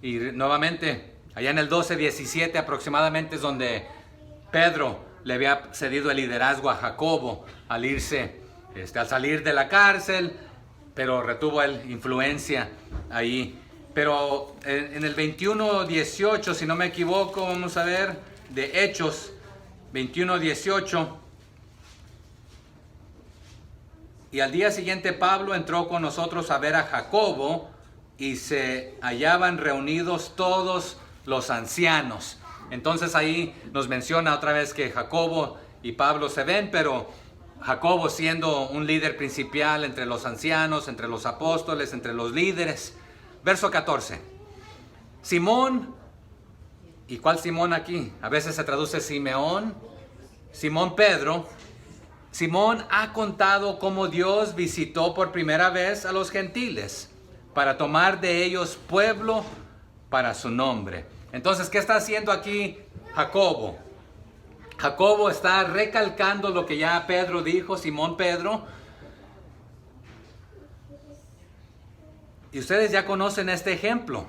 Y nuevamente, allá en el 12:17 aproximadamente es donde Pedro le había cedido el liderazgo a Jacobo al irse, al salir de la cárcel, pero retuvo él influencia ahí. Pero en el 21:18, si no me equivoco, vamos a ver, de Hechos 21:18. Y al día siguiente Pablo entró con nosotros a ver a Jacobo, y se hallaban reunidos todos los ancianos. Entonces ahí nos menciona otra vez que Jacobo y Pablo se ven, pero Jacobo siendo un líder principal entre los ancianos, entre los apóstoles, entre los líderes. Verso 14. Simón, ¿y cuál Simón aquí? A veces se traduce Simeón, Simón Pedro. Simón ha contado cómo Dios visitó por primera vez a los gentiles para tomar de ellos pueblo para su nombre. Entonces, ¿qué está haciendo aquí Jacobo? Jacobo está recalcando lo que ya Pedro dijo, Simón Pedro. Y ustedes ya conocen este ejemplo.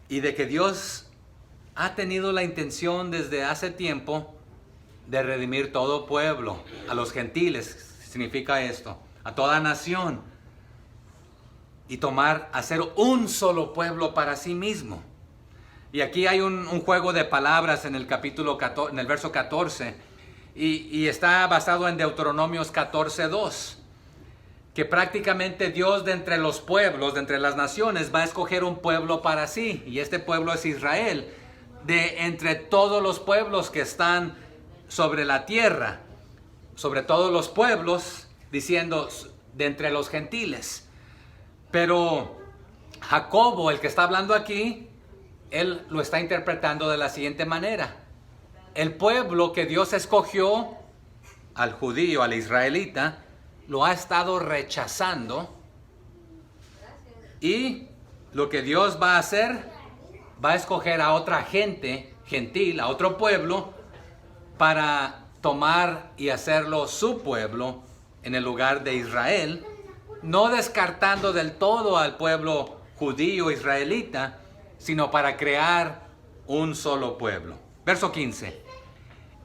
Y de que Dios ha tenido la intención desde hace tiempo de redimir todo pueblo, a los gentiles, significa esto, a toda nación, y hacer un solo pueblo para sí mismo. Y aquí hay un juego de palabras en el capítulo 14, en el verso 14, y está basado en Deuteronomios 14:2. Que prácticamente Dios de entre los pueblos, de entre las naciones, va a escoger un pueblo para sí. Y este pueblo es Israel. De entre todos los pueblos que están sobre la tierra, sobre todos los pueblos, diciendo de entre los gentiles. Pero Jacobo, el que está hablando aquí, él lo está interpretando de la siguiente manera. El pueblo que Dios escogió, al judío, al israelita, lo ha estado rechazando, y lo que Dios va a hacer, va a escoger a otra gente, gentil, a otro pueblo, para tomar y hacerlo su pueblo en el lugar de Israel, no descartando del todo al pueblo judío israelita, sino para crear un solo pueblo. Verso 15.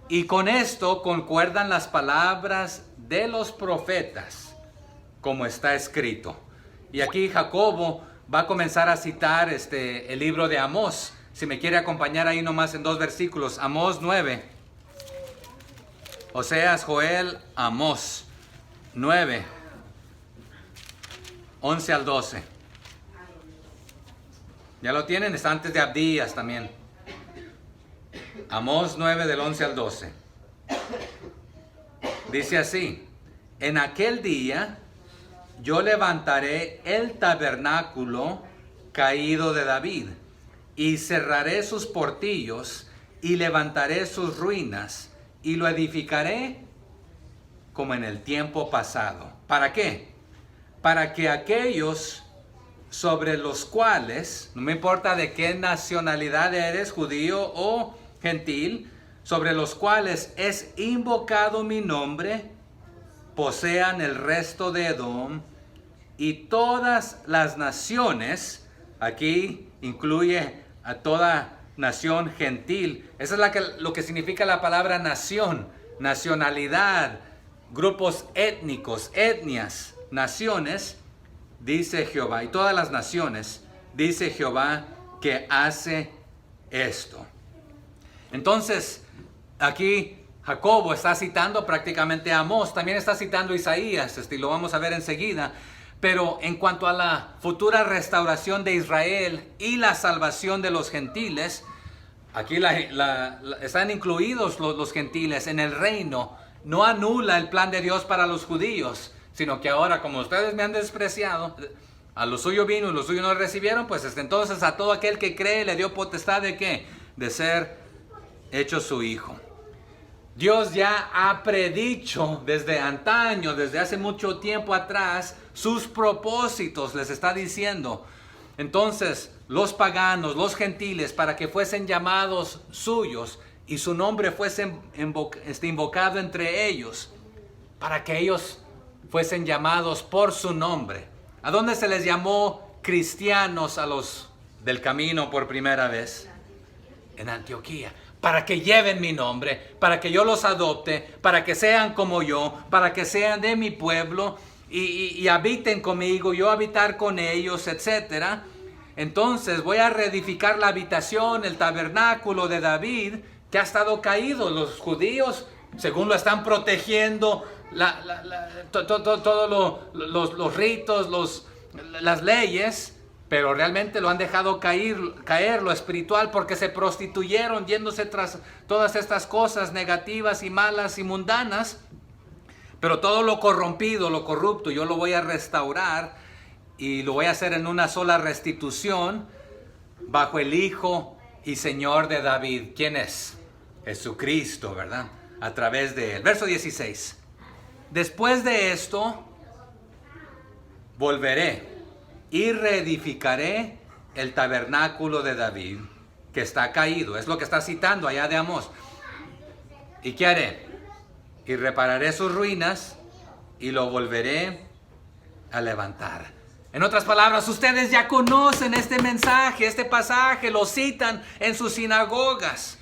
Y con esto concuerdan las palabras de los profetas, como está escrito. Y aquí Jacobo va a comenzar a citar el libro de Amós. Si me quiere acompañar ahí nomás en 2 versículos. Amós 9. Oseas, Joel, Amós 9, 11 al 12. ¿Ya lo tienen? Está antes de Abdías también. Amós 9 del 11 al 12. Dice así: en aquel día yo levantaré el tabernáculo caído de David, y cerraré sus portillos, y levantaré sus ruinas, y lo edificaré como en el tiempo pasado. ¿Para qué? Para que aquellos sobre los cuales, no me importa de qué nacionalidad eres, judío o gentil, sobre los cuales es invocado mi nombre, posean el resto de Edom, y todas las naciones, aquí incluye a toda nación gentil. Esa es lo que significa la palabra nación, nacionalidad, grupos étnicos, etnias, naciones, dice Jehová, y todas las naciones, dice Jehová, que hace esto. Entonces, aquí Jacobo está citando prácticamente a Amós, también está citando a Isaías, y lo vamos a ver enseguida. Pero en cuanto a la futura restauración de Israel y la salvación de los gentiles, aquí están incluidos los gentiles en el reino. No anula el plan de Dios para los judíos, sino que ahora, como ustedes me han despreciado, a lo suyo vino y los suyos no recibieron, pues entonces a todo aquel que cree le dio potestad de ¿qué? De ser hecho su hijo. Dios ya ha predicho desde antaño, desde hace mucho tiempo atrás, sus propósitos, les está diciendo. Entonces, los paganos, los gentiles, para que fuesen llamados suyos y su nombre fuese invocado entre ellos, para que ellos fuesen llamados por su nombre. ¿A dónde se les llamó cristianos a los del camino por primera vez? En Antioquía. Para que lleven mi nombre, para que yo los adopte, para que sean como yo, para que sean de mi pueblo y habiten conmigo, yo habitar con ellos, etc. Entonces voy a reedificar la habitación, el tabernáculo de David, que ha estado caído. Los judíos, según lo están protegiendo, todos los ritos, las leyes, pero realmente lo han dejado caer lo espiritual, porque se prostituyeron yéndose tras todas estas cosas negativas y malas y mundanas. Pero todo lo corrompido, lo corrupto, yo lo voy a restaurar y lo voy a hacer en una sola restitución bajo el Hijo y Señor de David. ¿Quién es? Jesucristo, ¿verdad? A través de él. Verso 16. Después de esto, volveré y reedificaré el tabernáculo de David, que está caído. Es lo que está citando allá de Amós. ¿Y qué haré? Y repararé sus ruinas y lo volveré a levantar. En otras palabras, ustedes ya conocen este mensaje, este pasaje, lo citan en sus sinagogas.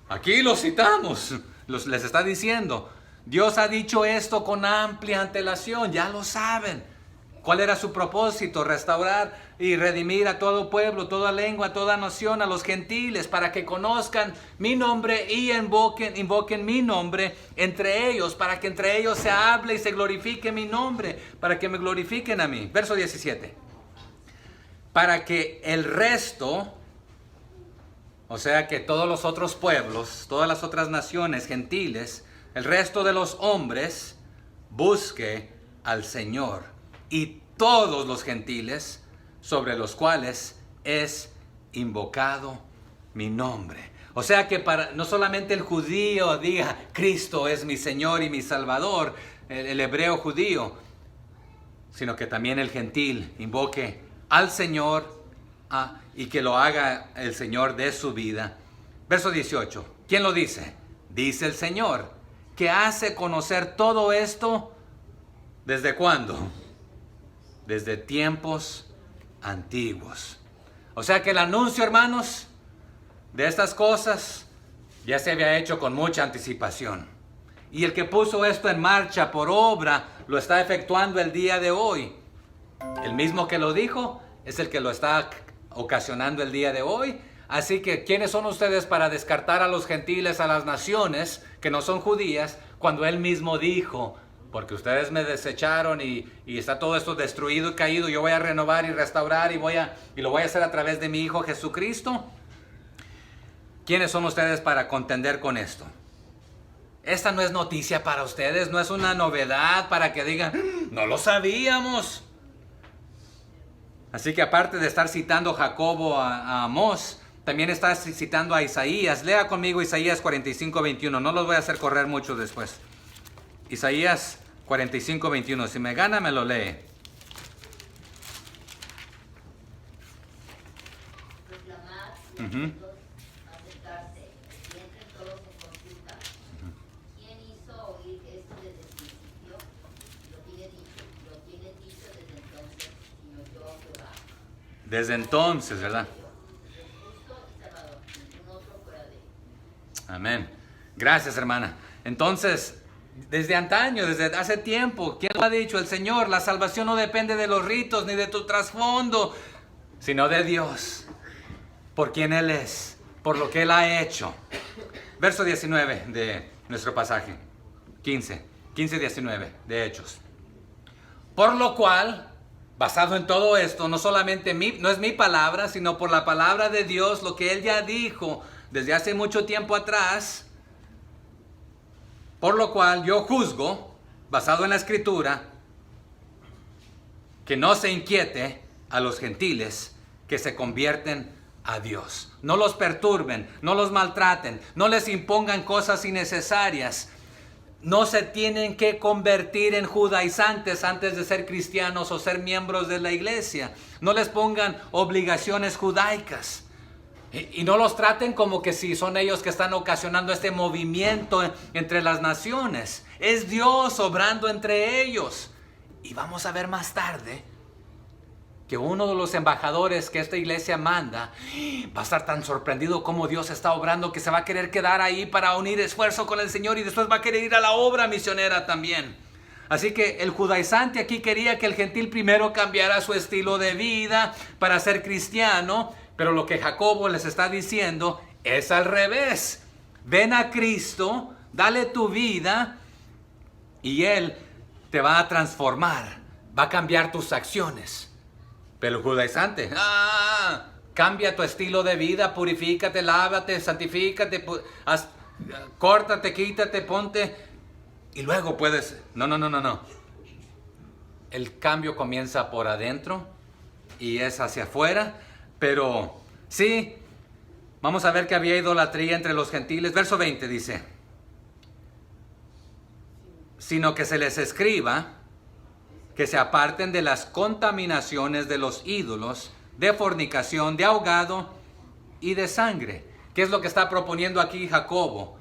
Aquí lo citamos, les está diciendo. Dios ha dicho esto con amplia antelación, ya lo saben. ¿Cuál era su propósito? Restaurar y redimir a todo pueblo, toda lengua, toda nación, a los gentiles, para que conozcan mi nombre y invoquen mi nombre entre ellos, para que entre ellos se hable y se glorifique mi nombre, para que me glorifiquen a mí. Verso 17. Para que el resto, o sea que todos los otros pueblos, todas las otras naciones gentiles, el resto de los hombres, busque al Señor. Y todos los gentiles sobre los cuales es invocado mi nombre. O sea que no solamente el judío diga Cristo es mi Señor y mi Salvador, el hebreo judío, sino que también el gentil invoque al Señor y que lo haga el Señor de su vida. Verso 18. ¿Quién lo dice? Dice el Señor, que hace conocer todo esto. ¿Desde cuándo? Desde tiempos antiguos. O sea que el anuncio, hermanos, de estas cosas ya se había hecho con mucha anticipación. Y el que puso esto en marcha por obra, lo está efectuando el día de hoy. El mismo que lo dijo es el que lo está ocasionando el día de hoy. Así que, ¿quiénes son ustedes para descartar a los gentiles, a las naciones que no son judías, cuando Él mismo dijo, porque ustedes me desecharon y está todo esto destruido y caído, yo voy a renovar y restaurar y lo voy a hacer a través de mi Hijo Jesucristo? ¿Quiénes son ustedes para contender con esto? Esta no es noticia para ustedes, no es una novedad para que digan, no lo sabíamos. Así que aparte de estar citando Jacobo a Amós, también está citando a Isaías. Lea conmigo Isaías 45:21. No los voy a hacer correr mucho después. Isaías 45:21. Si me gana, me lo lee. Acercarse, y entren todos en consulta. ¿Quién hizo oír esto desde el principio? Lo tiene dicho desde entonces, sino yo, Jehová. Desde entonces, ¿verdad? Justo y salvador, ningún otro fuera de él. Amén. Gracias, hermana. Entonces, desde antaño, desde hace tiempo, ¿quién lo ha dicho? El Señor. La salvación no depende de los ritos ni de tu trasfondo, sino de Dios, por quien Él es, por lo que Él ha hecho. Verso 19 de nuestro pasaje. 15-19 de Hechos. Por lo cual, basado en todo esto, no solamente no es mi palabra, sino por la palabra de Dios, lo que Él ya dijo desde hace mucho tiempo atrás. Por lo cual yo juzgo, basado en la Escritura, que no se inquiete a los gentiles que se convierten a Dios. No los perturben, no los maltraten, no les impongan cosas innecesarias. No se tienen que convertir en judaizantes antes de ser cristianos o ser miembros de la iglesia. No les pongan obligaciones judaicas. Y no los traten como que si son ellos que están ocasionando este movimiento entre las naciones. Es Dios obrando entre ellos. Y vamos a ver más tarde que uno de los embajadores que esta iglesia manda va a estar tan sorprendido como Dios está obrando que se va a querer quedar ahí para unir esfuerzo con el Señor y después va a querer ir a la obra misionera también. Así que el judaizante aquí quería que el gentil primero cambiara su estilo de vida para ser cristiano, pero lo que Jacobo les está diciendo es al revés. Ven a Cristo, dale tu vida y Él te va a transformar, va a cambiar tus acciones. Pero el judaizante, cambia tu estilo de vida, purifícate, lávate, santifícate, córtate, quítate, ponte y luego puedes. No. El cambio comienza por adentro y es hacia afuera. Pero sí, vamos a ver que había idolatría entre los gentiles. Verso 20 dice, sino que se les escriba que se aparten de las contaminaciones de los ídolos, de fornicación, de ahogado y de sangre. ¿Qué es lo que está proponiendo aquí Jacobo?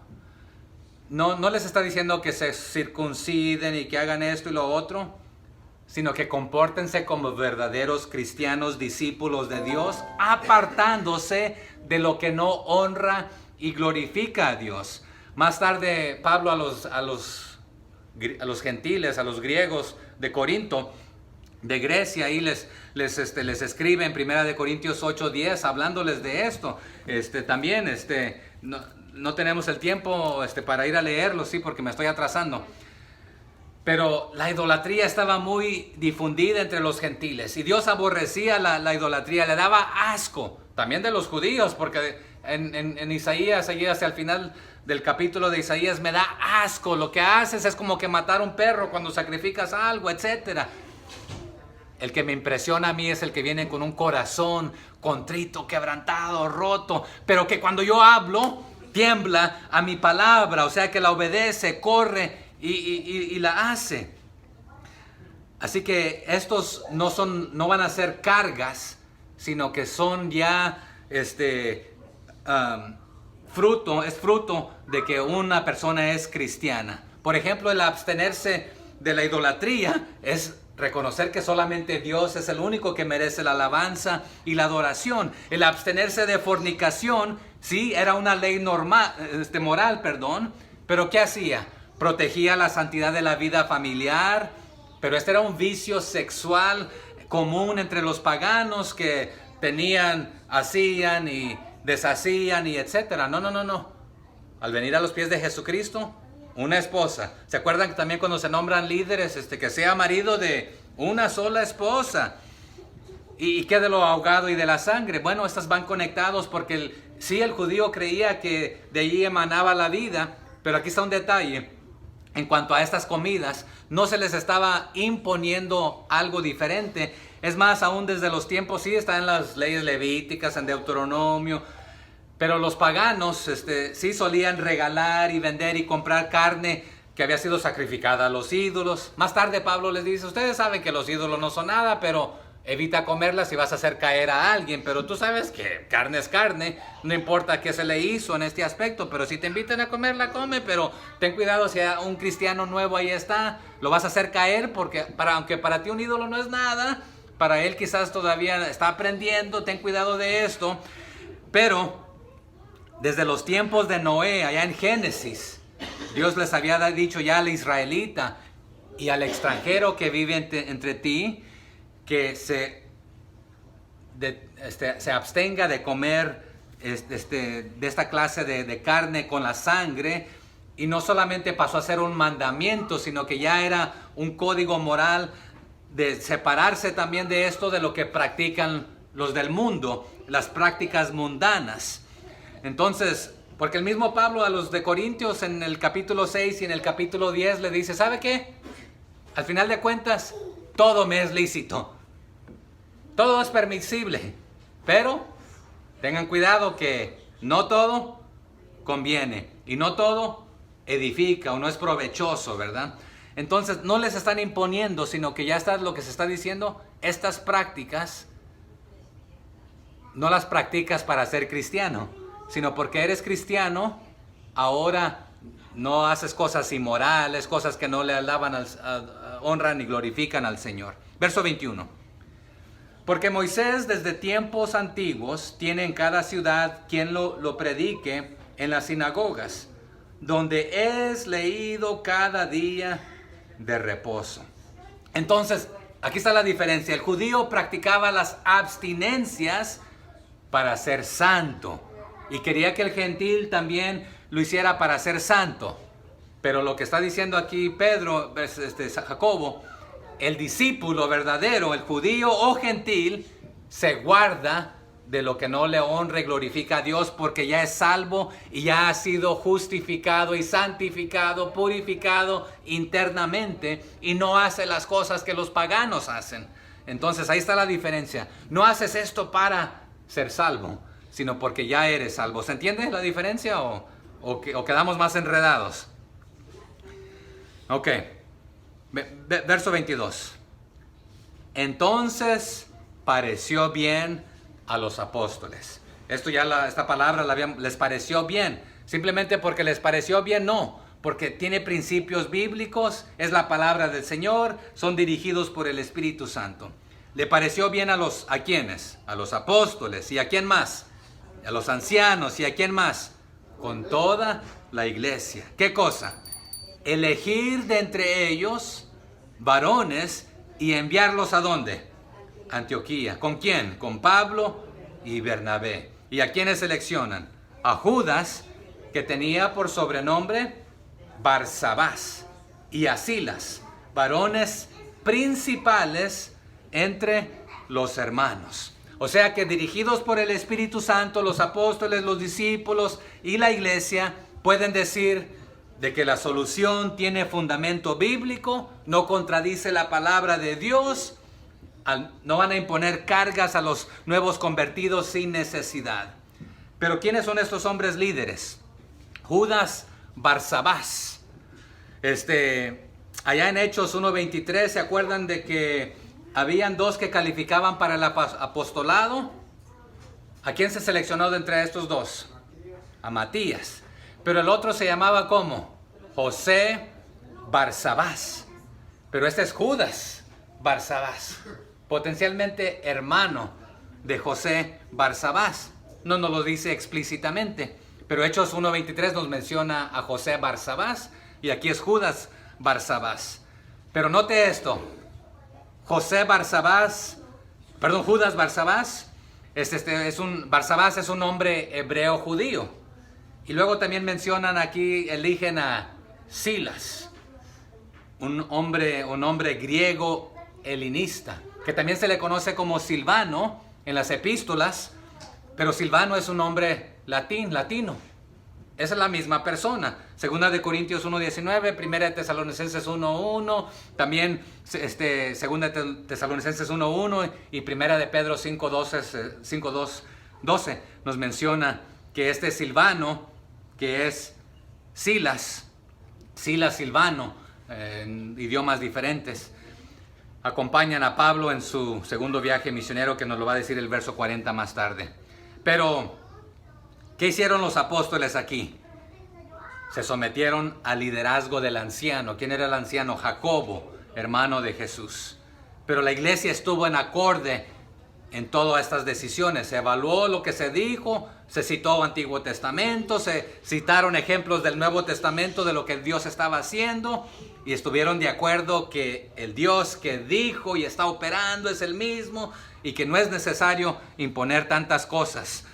No les está diciendo que se circunciden y que hagan esto y lo otro, sino que compórtense como verdaderos cristianos, discípulos de Dios, apartándose de lo que no honra y glorifica a Dios. Más tarde Pablo a los gentiles, a los griegos de Corinto, de Grecia, ahí les escribe en 1 Corintios 8:10 hablándoles de esto. También no tenemos el tiempo para ir a leerlo, sí, porque me estoy atrasando. Pero la idolatría estaba muy difundida entre los gentiles y Dios aborrecía la idolatría, le daba asco, también de los judíos, porque en Isaías, allí hacia el final del capítulo de Isaías, me da asco, lo que haces es como que matar un perro cuando sacrificas algo, etc. El que me impresiona a mí es el que viene con un corazón contrito, quebrantado, roto, pero que cuando yo hablo, tiembla a mi palabra, o sea que la obedece, corre y la hace. Así que estos no van a ser cargas, sino que son ya fruto de que una persona es cristiana. Por ejemplo, el abstenerse de la idolatría es reconocer que solamente Dios es el único que merece la alabanza y la adoración. El abstenerse de fornicación, sí, era una ley normal, moral, pero ¿qué hacía? Protegía la santidad de la vida familiar, pero este era un vicio sexual común entre los paganos que hacían y deshacían y etcétera. No. Al venir a los pies de Jesucristo, una esposa. ¿Se acuerdan también cuando se nombran líderes, que sea marido de una sola esposa? ¿Y qué de lo ahogado y de la sangre? Bueno, estas van conectados porque el judío creía que de allí emanaba la vida, pero aquí está un detalle. En cuanto a estas comidas, no se les estaba imponiendo algo diferente. Es más, aún desde los tiempos, sí está en las leyes levíticas, en Deuteronomio, pero los paganos sí solían regalar y vender y comprar carne que había sido sacrificada a los ídolos. Más tarde Pablo les dice, ustedes saben que los ídolos no son nada, pero evita comerlas si vas a hacer caer a alguien. Pero tú sabes que carne es carne, no importa qué se le hizo en este aspecto, pero si te invitan a comerla, come, pero ten cuidado si un cristiano nuevo ahí está, lo vas a hacer caer porque aunque para ti un ídolo no es nada, para él quizás todavía está aprendiendo, ten cuidado de esto. Pero desde los tiempos de Noé, allá en Génesis, Dios les había dicho ya al israelita y al extranjero que vive entre ti, que se abstenga de comer de esta clase de carne con la sangre. Y no solamente pasó a ser un mandamiento, sino que ya era un código moral de separarse también de esto, de lo que practican los del mundo, las prácticas mundanas. Entonces, porque el mismo Pablo a los de Corintios en el capítulo 6 y en el capítulo 10 le dice, ¿sabe qué? Al final de cuentas, todo me es lícito. Todo es permisible. Pero tengan cuidado que no todo conviene y no todo edifica o no es provechoso, ¿verdad? Entonces, no les están imponiendo, sino que ya está lo que se está diciendo, estas prácticas no las practicas para ser cristiano, sino porque eres cristiano, ahora no haces cosas inmorales, cosas que no le alaban, honran y glorifican al Señor. Verso 21. Porque Moisés desde tiempos antiguos tiene en cada ciudad quien lo predique en las sinagogas, donde es leído cada día de reposo. Entonces, aquí está la diferencia. El judío practicaba las abstinencias para ser santo. Y quería que el gentil también lo hiciera para ser santo. Pero lo que está diciendo aquí Pedro, Jacobo, el discípulo verdadero, el judío o gentil, se guarda de lo que no le honra y glorifica a Dios, porque ya es salvo y ya ha sido justificado y santificado, purificado internamente, y no hace las cosas que los paganos hacen. Entonces ahí está la diferencia. No haces esto para ser salvo, sino porque ya eres salvo. ¿Se entiende la diferencia o quedamos más enredados? Ok. Verso 22. Entonces pareció bien a los apóstoles. Esta palabra les pareció bien. Simplemente porque les pareció bien, no. Porque tiene principios bíblicos, es la palabra del Señor, son dirigidos por el Espíritu Santo. ¿Le pareció bien a quiénes? A los apóstoles. ¿Y a quién más? A los ancianos. ¿Y a quién más? Con toda la iglesia. ¿Qué cosa? Elegir de entre ellos varones y enviarlos ¿a dónde? Antioquía. ¿Con quién? Con Pablo y Bernabé. ¿Y a quiénes seleccionan? A Judas, que tenía por sobrenombre Barsabás, y a Silas, varones principales entre los hermanos. O sea que dirigidos por el Espíritu Santo, los apóstoles, los discípulos y la iglesia pueden decir de que la solución tiene fundamento bíblico, no contradice la palabra de Dios, no van a imponer cargas a los nuevos convertidos sin necesidad. Pero ¿quiénes son estos hombres líderes? Judas, Barsabás. Allá en Hechos 1:23, ¿se acuerdan de que habían dos que calificaban para el apostolado? ¿A quién se seleccionó de entre estos dos? A Matías. Pero el otro se llamaba ¿cómo? José Barsabás. Pero este es Judas Barsabás, potencialmente hermano de José Barsabás. No nos lo dice explícitamente, pero Hechos 1:23 nos menciona a José Barsabás y aquí es Judas Barsabás. Pero note esto, Judas Barsabás, Barsabás es un hombre hebreo judío. Y luego también mencionan aquí, eligen a Silas, un hombre griego helenista, que también se le conoce como Silvano en las epístolas, pero Silvano es un nombre latino. Esa es la misma persona. Segunda de Corintios 1:19, Primera de Tesalonicenses 1:1, también Segunda de Tesalonicenses 1:1 y Primera de Pedro 5:12 nos menciona que este Silvano, que es Silas Silvano, en idiomas diferentes, acompañan a Pablo en su segundo viaje misionero, que nos lo va a decir el verso 40 más tarde. Pero, ¿qué hicieron los apóstoles aquí? Se sometieron al liderazgo del anciano. ¿Quién era el anciano? Jacobo, hermano de Jesús. Pero la iglesia estuvo en acorde en todas estas decisiones. Se evaluó lo que se dijo, se citó Antiguo Testamento, se citaron ejemplos del Nuevo Testamento de lo que Dios estaba haciendo y estuvieron de acuerdo que el Dios que dijo y está operando es el mismo y que no es necesario imponer tantas cosas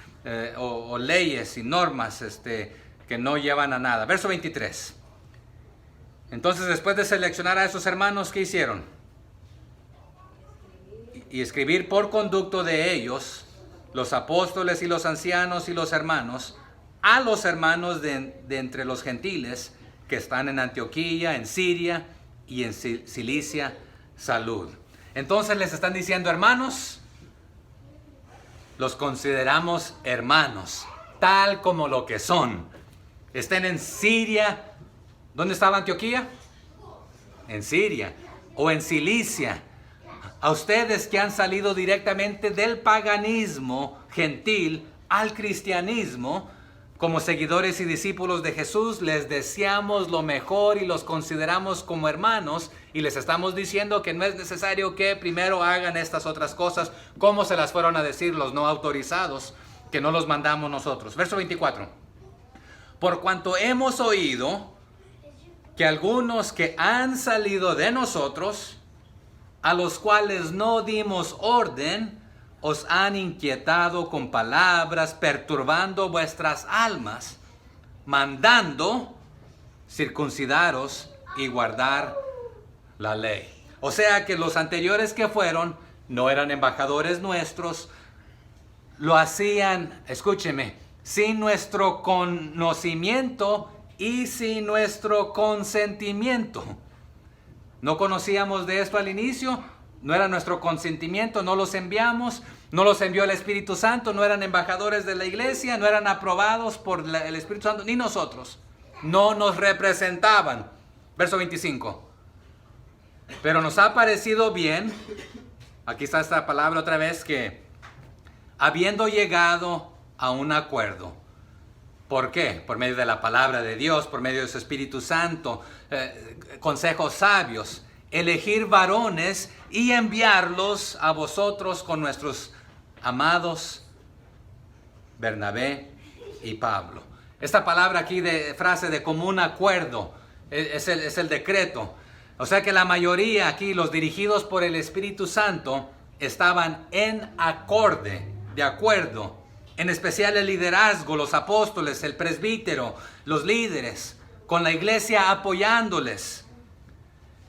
o leyes y normas que no llevan a nada. Verso 23. Entonces, después de seleccionar a esos hermanos, ¿qué hicieron? Y escribir por conducto de ellos, los apóstoles y los ancianos y los hermanos, a los hermanos de entre los gentiles que están en Antioquía, en Siria y en Cilicia, salud. Entonces les están diciendo, hermanos, los consideramos hermanos, tal como lo que son. Estén en Siria. ¿Dónde estaba Antioquía? En Siria. O en Cilicia. A ustedes que han salido directamente del paganismo gentil al cristianismo, como seguidores y discípulos de Jesús, les deseamos lo mejor y los consideramos como hermanos, y les estamos diciendo que no es necesario que primero hagan estas otras cosas, como se las fueron a decir los no autorizados, que no los mandamos nosotros. Verso 24. Por cuanto hemos oído que algunos que han salido de nosotros, a los cuales no dimos orden, os han inquietado con palabras, perturbando vuestras almas, mandando circuncidaros y guardar la ley. O sea que los anteriores que fueron no eran embajadores nuestros, lo hacían, escúcheme, sin nuestro conocimiento y sin nuestro consentimiento. No conocíamos de esto al inicio, no era nuestro consentimiento, no los enviamos, no los envió el Espíritu Santo, no eran embajadores de la iglesia, no eran aprobados por el Espíritu Santo, ni nosotros. No nos representaban. Verso 25. Pero nos ha parecido bien, aquí está esta palabra otra vez, que habiendo llegado a un acuerdo. ¿Por qué? Por medio de la palabra de Dios, por medio de su Espíritu Santo, consejos sabios, elegir varones y enviarlos a vosotros con nuestros amados Bernabé y Pablo. Esta palabra aquí de frase de común acuerdo es el decreto. O sea que la mayoría aquí, los dirigidos por el Espíritu Santo, estaban en acorde, de acuerdo. En especial el liderazgo, los apóstoles, el presbítero, los líderes, con la iglesia apoyándoles.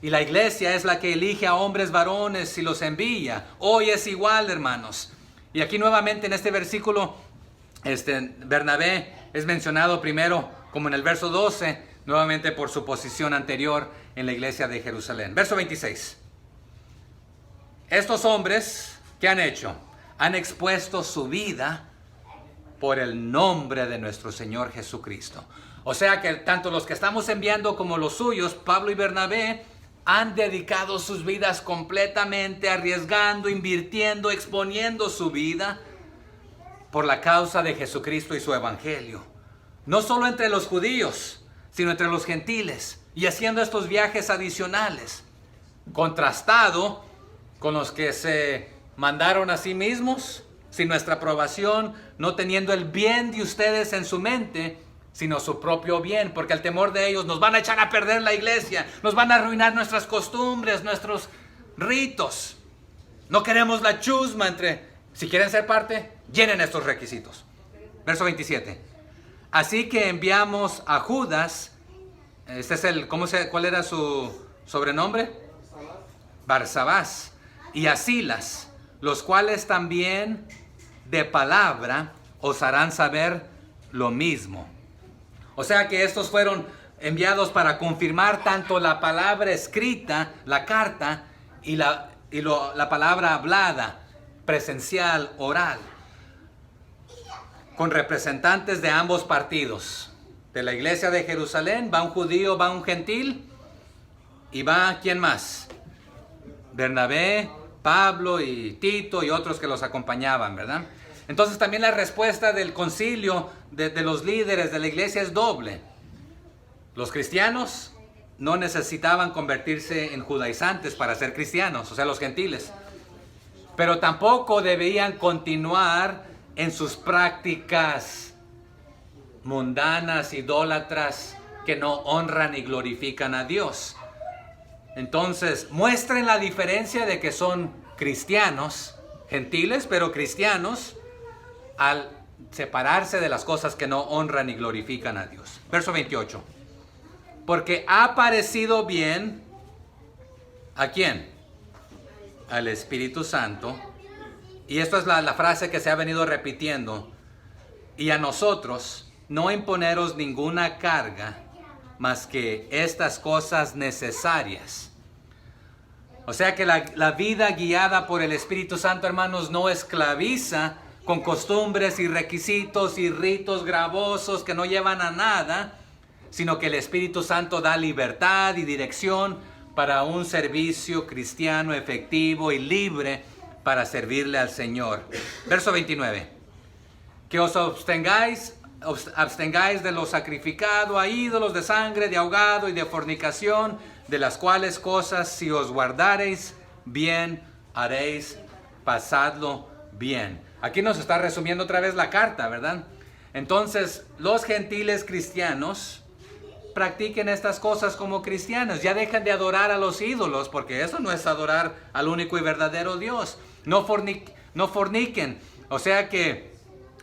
Y la iglesia es la que elige a hombres varones y los envía. Hoy es igual, hermanos. Y aquí nuevamente en este versículo, Bernabé es mencionado primero como en el verso 12, nuevamente por su posición anterior en la iglesia de Jerusalén. Verso 26. Estos hombres, ¿qué han hecho? Han expuesto su vida por el nombre de nuestro Señor Jesucristo. O sea que tanto los que estamos enviando como los suyos, Pablo y Bernabé, han dedicado sus vidas completamente, arriesgando, invirtiendo, exponiendo su vida por la causa de Jesucristo y su evangelio. No solo entre los judíos, sino entre los gentiles, y haciendo estos viajes adicionales. Contrastado con los que se mandaron a sí mismos, sin nuestra aprobación, no teniendo el bien de ustedes en su mente, sino su propio bien, porque el temor de ellos nos van a echar a perder la iglesia, nos van a arruinar nuestras costumbres, nuestros ritos. No queremos la chusma si quieren ser parte, llenen estos requisitos. Verso 27. Así que enviamos a Judas, ¿cuál era su sobrenombre? Barsabás, y a Silas, los cuales también de palabra os harán saber lo mismo. O sea que estos fueron enviados para confirmar tanto la palabra escrita, la carta, y la palabra hablada, presencial, oral, con representantes de ambos partidos. De la iglesia de Jerusalén va un judío, va un gentil, y va ¿quién más? Bernabé, Pablo y Tito y otros que los acompañaban, ¿verdad? Entonces también la respuesta del concilio de los líderes de la iglesia es doble. Los cristianos no necesitaban convertirse en judaizantes para ser cristianos, o sea, los gentiles. Pero tampoco debían continuar en sus prácticas mundanas, idólatras, que no honran y glorifican a Dios. Entonces, muestren la diferencia de que son cristianos, gentiles, pero cristianos, al separarse de las cosas que no honran y glorifican a Dios. Verso 28. Porque ha parecido bien, ¿a quién? Al Espíritu Santo. Y esto es la frase que se ha venido repitiendo. Y a nosotros, no imponeros ninguna carga, más que estas cosas necesarias. O sea que la vida guiada por el Espíritu Santo, hermanos, no esclaviza con costumbres y requisitos y ritos gravosos que no llevan a nada, sino que el Espíritu Santo da libertad y dirección para un servicio cristiano efectivo y libre para servirle al Señor. Verso 29. Que os abstengáis de lo sacrificado a ídolos, de sangre, de ahogado y de fornicación, de las cuales cosas si os guardareis bien haréis, pasadlo bien. Aquí nos está resumiendo otra vez la carta, ¿verdad? Entonces, los gentiles cristianos practiquen estas cosas como cristianos. Ya dejen de adorar a los ídolos, porque eso no es adorar al único y verdadero Dios. No forniquen. O sea que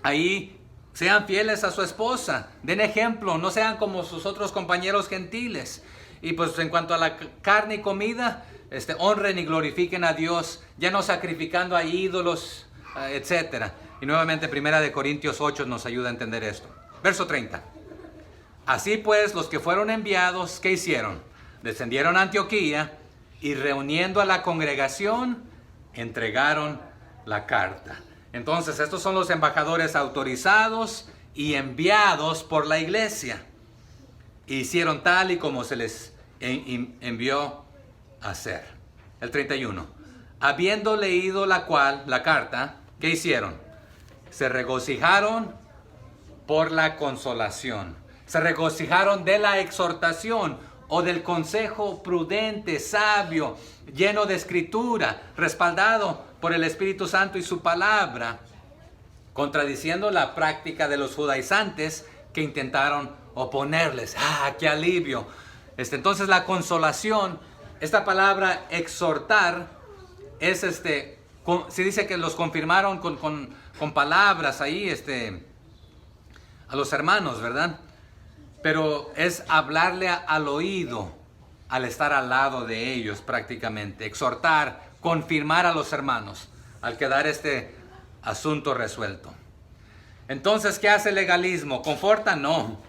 ahí sean fieles a su esposa, den ejemplo, no sean como sus otros compañeros gentiles. Y pues en cuanto a la carne y comida, honren y glorifiquen a Dios, ya no sacrificando a ídolos, etc. Y nuevamente 1 Corintios 8 nos ayuda a entender esto. Verso 30. Así pues, los que fueron enviados, ¿qué hicieron? Descendieron a Antioquía y reuniendo a la congregación, entregaron la carta. Entonces, estos son los embajadores autorizados y enviados por la iglesia. Hicieron tal y como se les envió a hacer. El 31. Habiendo leído la carta, ¿qué hicieron? Se regocijaron por la consolación. Se regocijaron de la exhortación o del consejo prudente, sabio, lleno de escritura, respaldado por el Espíritu Santo y su palabra, contradiciendo la práctica de los judaizantes que intentaron oponerles. ¡Ah, qué alivio! Entonces la consolación, esta palabra exhortar, es se dice que los confirmaron con palabras ahí, a los hermanos, ¿verdad? Pero es hablarle al oído, al estar al lado de ellos prácticamente, exhortar, confirmar a los hermanos, al quedar este asunto resuelto. Entonces, ¿qué hace el legalismo? ¿Conforta? No.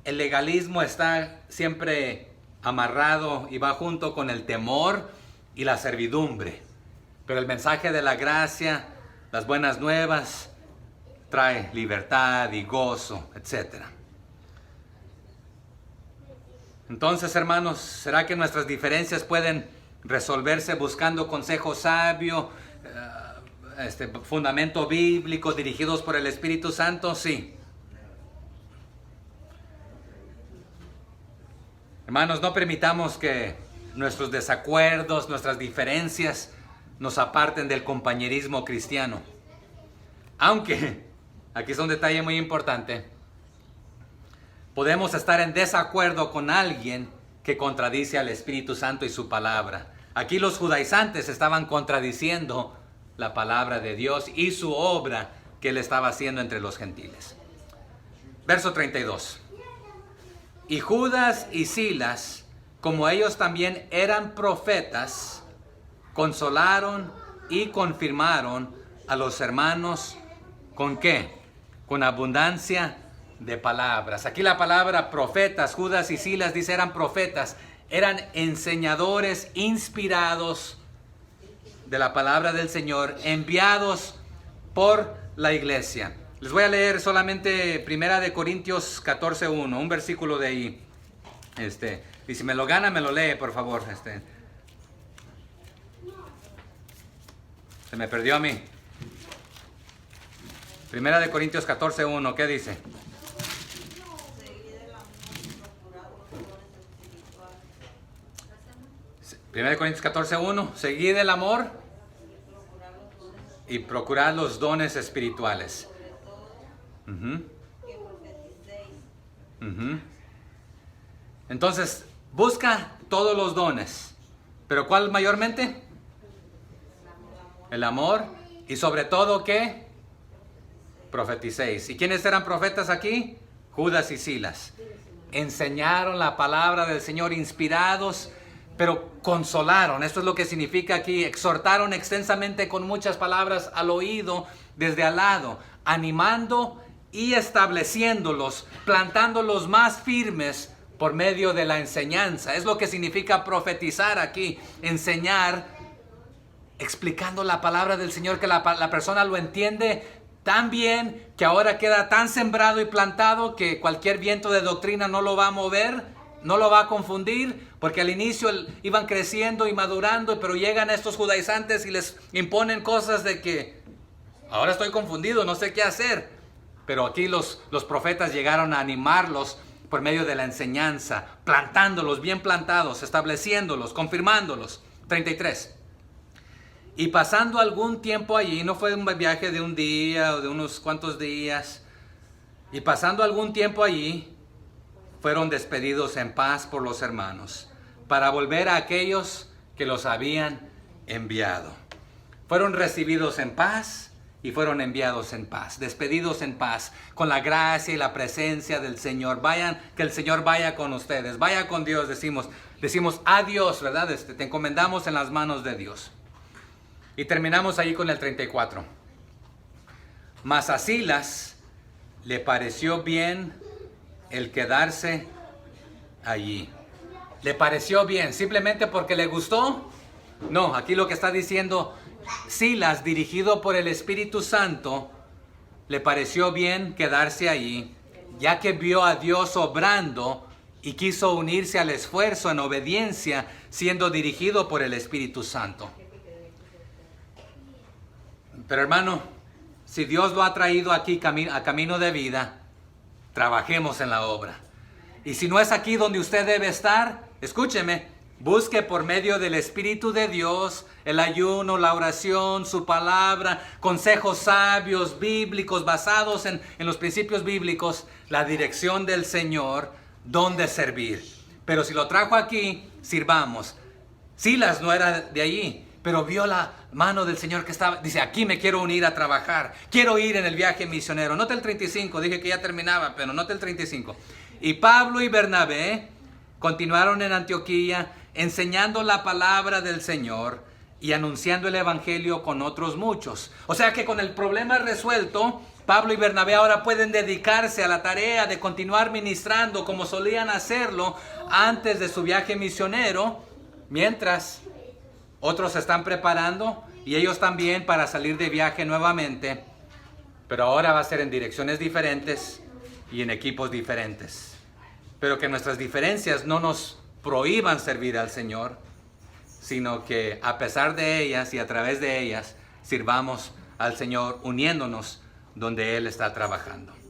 El legalismo está siempre amarrado y va junto con el temor y la servidumbre. Pero el mensaje de la gracia, las buenas nuevas, trae libertad y gozo, etc. Entonces, hermanos, ¿será que nuestras diferencias pueden resolverse buscando consejo sabio, fundamento bíblico, dirigidos por el Espíritu Santo? Sí. Hermanos, no permitamos que nuestros desacuerdos, nuestras diferencias nos aparten del compañerismo cristiano. Aunque, aquí es un detalle muy importante, podemos estar en desacuerdo con alguien que contradice al Espíritu Santo y su palabra. Aquí los judaizantes estaban contradiciendo la palabra de Dios y su obra que él estaba haciendo entre los gentiles. Verso 32. Y Judas y Silas, como ellos también eran profetas, consolaron y confirmaron a los hermanos, ¿con qué? Con abundancia de palabras. Aquí la palabra profetas, Judas y Silas dice eran profetas, eran enseñadores inspirados de la palabra del Señor, enviados por la iglesia. Les voy a leer solamente 1 Corintios 14:1, un versículo de ahí. Y si me lo gana, me lo lee, por favor. Se me perdió a mí. 1 Corintios 14:1, ¿qué dice? 1 Corintios 14:1, seguid el amor y procurad los dones espirituales. Entonces, busca todos los dones. ¿Pero cuál mayormente? El amor. Y sobre todo, ¿qué? Profeticéis. ¿Y quiénes eran profetas aquí? Judas y Silas. Enseñaron la palabra del Señor inspirados, pero consolaron. Esto es lo que significa aquí. Exhortaron extensamente con muchas palabras al oído, desde al lado, animando y estableciéndolos, plantándolos más firmes por medio de la enseñanza. Es lo que significa profetizar aquí, enseñar, explicando la palabra del Señor, que la persona lo entiende tan bien, que ahora queda tan sembrado y plantado que cualquier viento de doctrina no lo va a mover, no lo va a confundir, porque al inicio iban creciendo y madurando, pero llegan estos judaizantes y les imponen cosas de que ahora estoy confundido, no sé qué hacer. Pero aquí los profetas llegaron a animarlos por medio de la enseñanza, plantándolos bien plantados, estableciéndolos, confirmándolos. 33. Y pasando algún tiempo allí, no fue un viaje de un día o de unos cuantos días, y pasando algún tiempo allí, fueron despedidos en paz por los hermanos, para volver a aquellos que los habían enviado. Fueron recibidos en paz y fueron enviados en paz, despedidos en paz, con la gracia y la presencia del Señor. Vayan, que el Señor vaya con ustedes, vaya con Dios, decimos adiós, ¿verdad? Te encomendamos en las manos de Dios. Y terminamos ahí con el 34. Mas a Silas le pareció bien el quedarse allí. ¿Le pareció bien simplemente porque le gustó? No, aquí lo que está diciendo Silas, dirigido por el Espíritu Santo, le pareció bien quedarse allí, ya que vio a Dios obrando y quiso unirse al esfuerzo en obediencia, siendo dirigido por el Espíritu Santo. Pero hermano, si Dios lo ha traído aquí a camino de vida, trabajemos en la obra. Y si no es aquí donde usted debe estar, escúcheme, busque por medio del Espíritu de Dios el ayuno, la oración, su palabra, consejos sabios, bíblicos, basados en los principios bíblicos, la dirección del Señor, dónde servir. Pero si lo trajo aquí, sirvamos. Silas no era de allí, pero vio la mano del Señor que estaba, dice, aquí me quiero unir a trabajar, quiero ir en el viaje misionero. Nota el 35, dije que ya terminaba, pero nota el 35. Y Pablo y Bernabé continuaron en Antioquía, enseñando la palabra del Señor y anunciando el evangelio con otros muchos. O sea que con el problema resuelto, Pablo y Bernabé ahora pueden dedicarse a la tarea de continuar ministrando como solían hacerlo antes de su viaje misionero, mientras otros se están preparando y ellos también para salir de viaje nuevamente, pero ahora va a ser en direcciones diferentes y en equipos diferentes. Pero que nuestras diferencias no nos prohíban servir al Señor, sino que a pesar de ellas y a través de ellas sirvamos al Señor uniéndonos donde Él está trabajando.